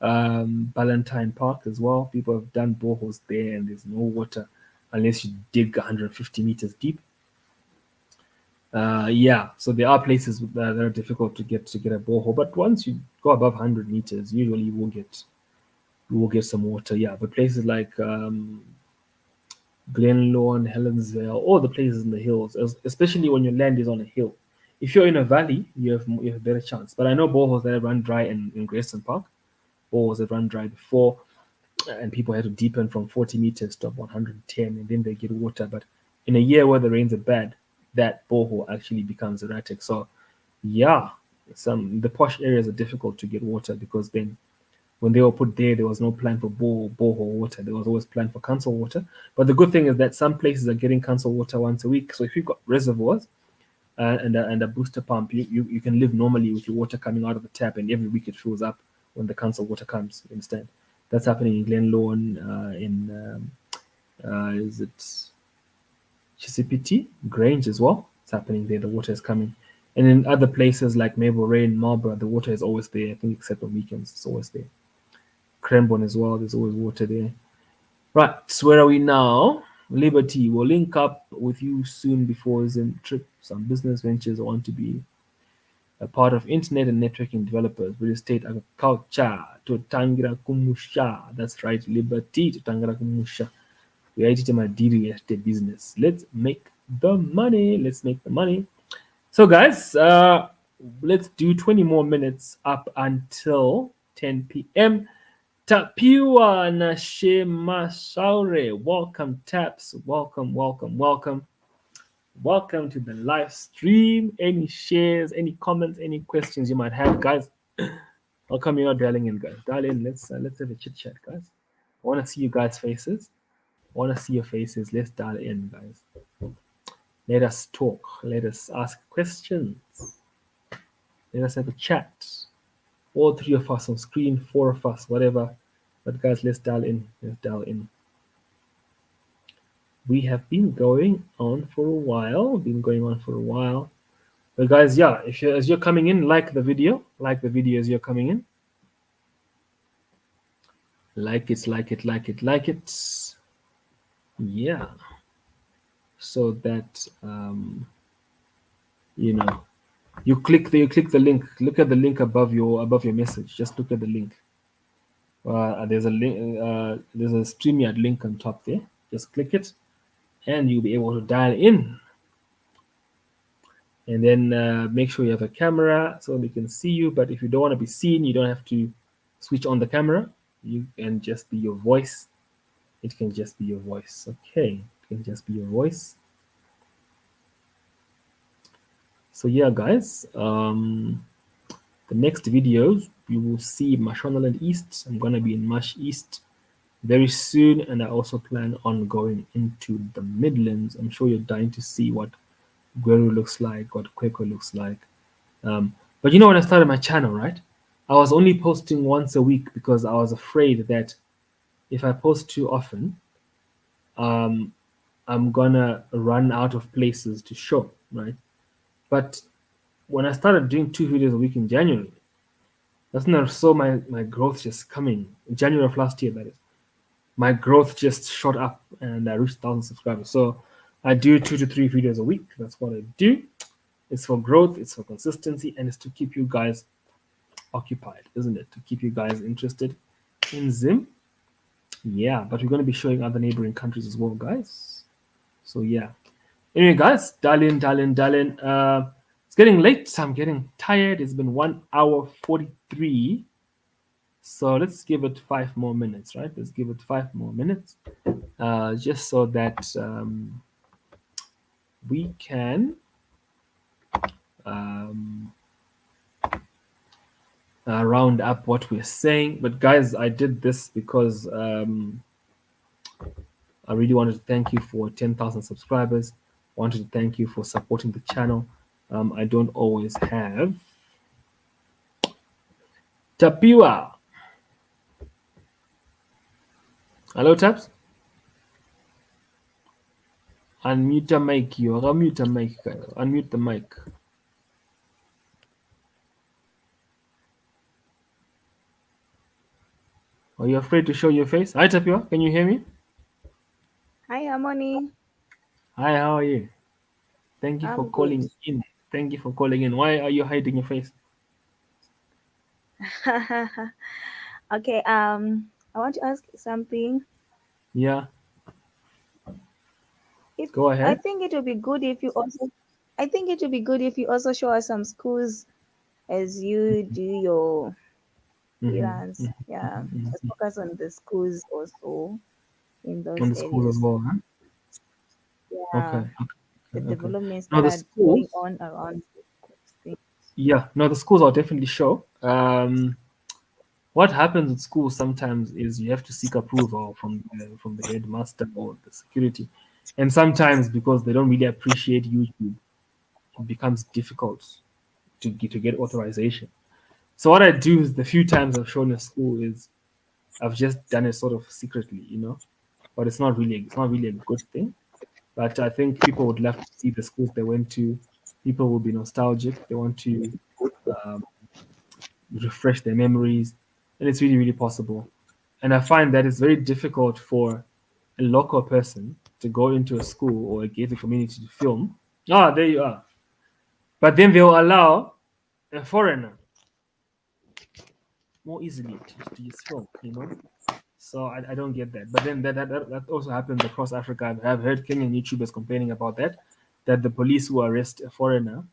Ballantyne Park as well. People have done boreholes there and there's no water unless you dig 150 meters deep. Yeah, so there are places that are difficult to get a borehole, but once you go above 100 meters, usually you will get some water. Yeah, but places like Glenlawn, Helensvale, all the places in the hills, especially when your land is on a hill. If you're in a valley, you have a better chance. But I know boreholes that have run dry in Grayson Park, boreholes that run dry before, and people had to deepen from 40 meters to 110, and then they get water. But in a year where the rains are bad, that borehole actually becomes erratic. So yeah, the posh areas are difficult to get water because then when they were put there was no plan for borehole water. There was always plan for council water. But the good thing is that some places are getting council water once a week. So if you've got reservoirs and a booster pump, you can live normally with your water coming out of the tap, and every week it fills up when the council water comes. You understand? That's happening in Glenlawn, is it Chisipiti, Grange as well. It's happening there. The water is coming. And in other places like Maple Rain, Marlborough, the water is always there. I think except on weekends, it's always there. Cranbourne as well, there's always water there. Right, so where are we now? Liberty, we'll link up with you soon before Zim trip. Some business ventures I want to be a part of internet and networking developers, real estate, agriculture, to Tangira Kumusha. That's right, Liberty to Tangira Kumusha. We are to my the business. Let's make the money. Let's make the money. So, guys, let's do 20 more minutes up until 10 p.m. Tapiwa na Shemasaure. Welcome, Taps. Welcome, welcome, welcome. Welcome to the live stream. Any shares, any comments, any questions you might have, guys? How come you're not dialing in, guys? Dial in. Let's have a chit chat, guys. I want to see you guys' faces. I want to see your faces. Let's dial in, guys. Let us talk. Let us ask questions. Let us have a chat. All three of us on screen, four of us, whatever. But guys, let's dial in. Let's dial in. We have been going on for a while. But guys, yeah, as you're coming in, like the video as you're coming in. Like it. Yeah. So that you click the link. Look at the link above your message. Just look at the link. There's a link. There's a StreamYard link on top there. Just click it, and you'll be able to dial in. And then make sure you have a camera so we can see you. But if you don't want to be seen, you don't have to switch on the camera. You can just be your voice. It can just be your voice. Okay, it can just be your voice. So yeah, guys, the next videos you will see Mashonaland East. I'm gonna be in Mash East very soon, and I also plan on going into the Midlands. I'm sure you're dying to see what Gweru looks like, what Kweko looks like. But you know, when I started my channel, right, I was only posting once a week because I was afraid that if I post too often, I'm gonna run out of places to show, right? But when I started doing 2 videos a week in January, that's when I saw my growth just coming. In January of last year, that is. My growth just shot up and I reached 1,000 subscribers. So I do 2 to 3 videos a week. That's what I do. It's for growth, it's for consistency, and it's to keep you guys occupied, isn't it? To keep you guys interested in Zim. Yeah, but we're going to be showing other neighboring countries as well, guys. So yeah. Anyway, guys, dial in. It's getting late, so I'm getting tired. It's been 1 hour 43. So let's give it 5 more minutes, right? Let's give it 5 more minutes, just so that we can round up what we're saying. But guys, I did this because I really wanted to thank you for 10,000 subscribers. I wanted to thank you for supporting the channel. I don't always have. Tapiwa. Hello, Taps. Unmute the mic. Unmute the mic. Unmute the mic. Are you afraid to show your face? Hi, Tapiwa. Can you hear me? Hi, Harmony. Hi, how are you? Thank you for I'm calling good. in. Thank you for calling in. Why are you hiding your face? Okay, I want to ask something. Yeah, If go I ahead. think it would be good if you also I think it would be good if you also show us some schools as you do your freelance. Yeah. Let's focus on the schools also in On those the schools as areas. well, huh? Yeah. The Okay. developments Now that the are going schools, on around those things. yeah, no, the schools I'll definitely show. What happens at schools sometimes is you have to seek approval from the headmaster or the security, and sometimes because they don't really appreciate YouTube, it becomes difficult to get authorization. So what I do is the few times I've shown a school is I've just done it sort of secretly, but it's not really a good thing. But I think people would love to see the schools they went to. People will be nostalgic. They want to um, refresh their memories, and it's really, really possible. And I find that it's very difficult for a local person to go into a school or a gated community to film. Ah, there you are. But then they'll allow a foreigner more easily to just film. So I don't get that. But then that also happens across Africa. I've heard Kenyan YouTubers complaining about that the police will arrest a foreigner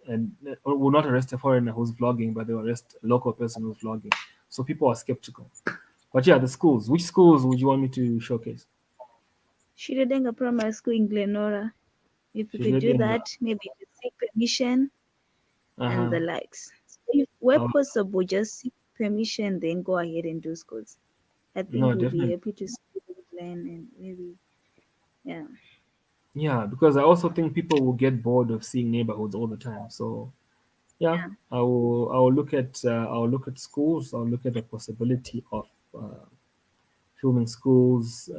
and will not arrest a foreigner who's vlogging, but they'll arrest a local person who's vlogging. So people are skeptical. But yeah, the schools. Which schools would you want me to showcase? Shiridenga Primary School in Glenora. If you could do Shiridenga. that, maybe to seek permission and the Uh-huh. likes. So if where Oh, possible, just seek permission, then go ahead and do schools. I think no, we'll be definitely. happy to plan and maybe, yeah. Yeah, because I also think people will get bored of seeing neighborhoods all the time. So yeah, Yeah. I'll look at schools. I'll look at the possibility of filming schools,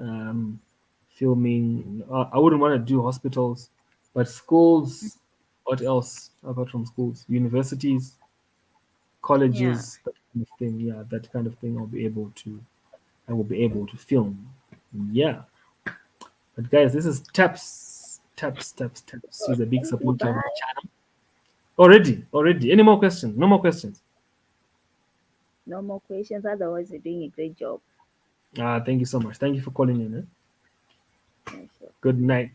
filming. I wouldn't want to do hospitals, but schools. What else apart from schools? Universities, Yeah. colleges, that kind of thing. Yeah, that kind of thing. I will be able to film. Yeah, but guys, this is Taps. He's a big supporter of the Bye. channel. Already. Any more questions? No more questions. No more questions. Otherwise, you're doing a great job. Thank you so much. Thank you for calling in. Yeah, sure. Good night.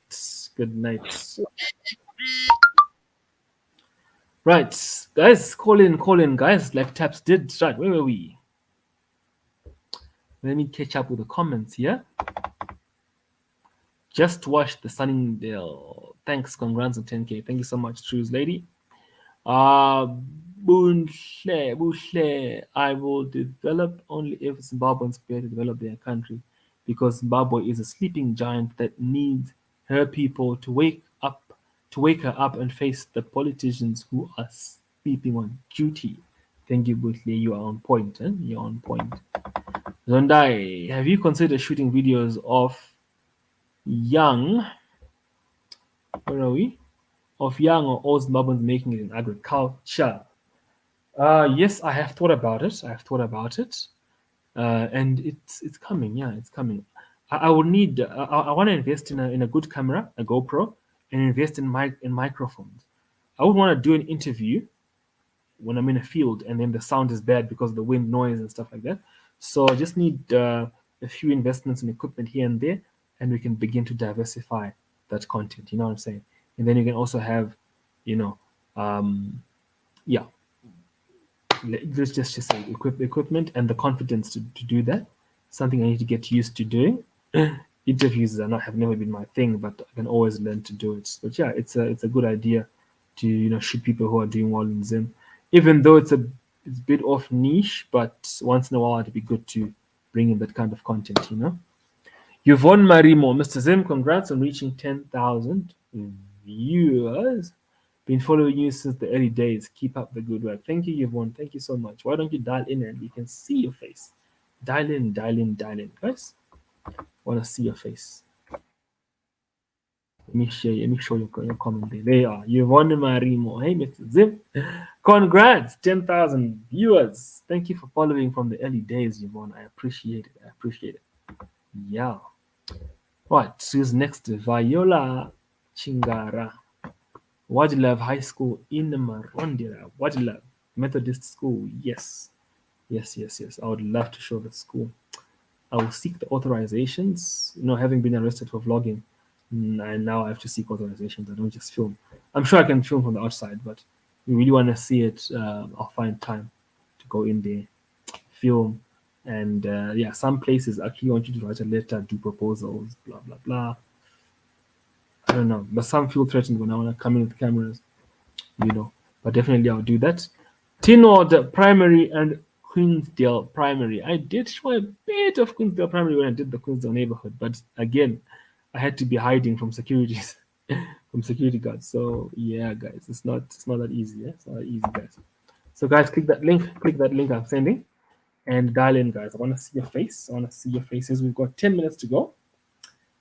Good night. Right, guys, call in, guys. Like Taps did. Right, where were we? Let me catch up with the comments here. Just watched the Sunningdale. Thanks, congrats on 10K. Thank you so much, True's lady. Bushle, I will develop only if Zimbabweans prepare to develop their country, because Zimbabwe is a sleeping giant that needs her people to wake her up and face the politicians who are sleeping on duty. Thank you, Bushle. You are on point. You're on point. Zondai, have you considered shooting videos of young? Where are we? Of young or old Zimbabweans making it in agriculture. Yes, I have thought about it. And it's coming. Yeah, it's coming. I would need. I want to invest in a good camera, a GoPro, and invest in microphones. I would want to do an interview when I'm in a field, and then the sound is bad because of the wind noise and stuff like that. So I just need a few investments in equipment here and there, and we can begin to diversify that content. You know what I'm saying? And then you can also have, yeah, let's just say equipment and the confidence to do that. Something I need to get used to doing. Interviews have never been my thing, but I can always learn to do it. But yeah, it's a good idea to shoot people who are doing well in Zim, even though it's a bit off niche. But once in a while, it'd be good to bring in that kind of content. Yvonne Marimo, Mr. Zim, congrats on reaching 10,000 viewers. Been following you since the early days. Keep up the good work. Thank you, Yvonne. Thank you so much. Why don't you dial in and we can see your face? Dial in, guys. Want to see your face. Let me show your comment there. There you are. Yvonne Marimo. Hey, Mr. Zim. Congrats, 10,000 viewers. Thank you for following from the early days, Yvonne. I appreciate it. Yeah. Right, who's next? Viola Chingara. Wadilove High School in Marondera. Wadilove Methodist School. Yes. I would love to show the school. I will seek the authorizations. Having been arrested for vlogging, and now I have to seek authorizations. I don't just film. I'm sure I can film from the outside, but we really want to see it. I'll find time to go in there, film. And some places actually want you to write a letter, do proposals, blah, blah, blah. I don't know. But some feel threatened when I want to come in with cameras, But definitely I'll do that. Tinod Primary and Queensdale Primary. I did show a bit of Queensdale Primary when I did the Queensdale neighborhood. But again, I had to be hiding from security guards. So yeah, guys, it's not that easy. It's not that easy, guys. So guys, click that link I'm sending. and dial in, guys. I want to see your face. I want to see your faces. We've got 10 minutes to go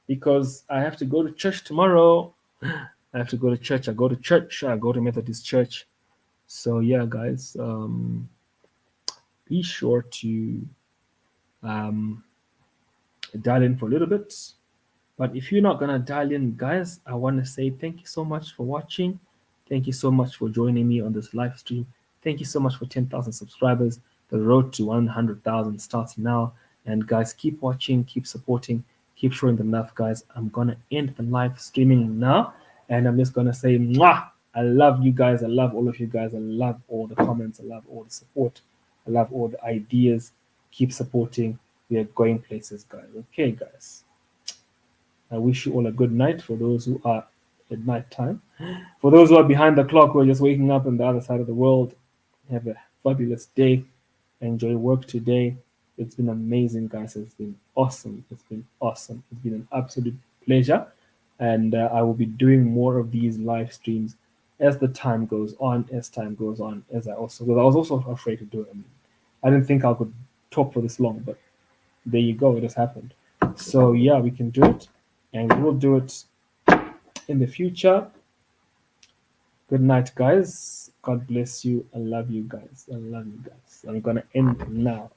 because I have to go to church tomorrow. I have to go to church. I go to church. I go to Methodist church. So yeah, guys, be sure to dial in for a little bit. But if you're not gonna dial in, guys, I want to say thank you so much for watching. Thank you so much for joining me on this live stream. Thank you so much for 10,000 subscribers. The road to 100,000 starts now. And guys, keep watching, keep supporting, keep showing the love, guys. I'm gonna end the live streaming now, and I'm just gonna say, mwah! I love you guys. I love all of you guys. I love all the comments. I love all the support. I love all the ideas. Keep supporting. We are going places, guys. Okay, guys. I wish you all a good night for those who are at night time. For those who are behind the clock, who are just waking up on the other side of the world, have a fabulous day. Enjoy work today. It's been amazing, guys. It's been awesome. It's been awesome. It's been an absolute pleasure. And I will be doing more of these live streams as the time goes on, because I was also afraid to do it. I mean, I didn't think I could talk for this long, but there you go. It has happened. So yeah, we can do it, and we'll do it in the future. Good night, guys. God bless you. I love you guys. I love you guys. I'm gonna end now.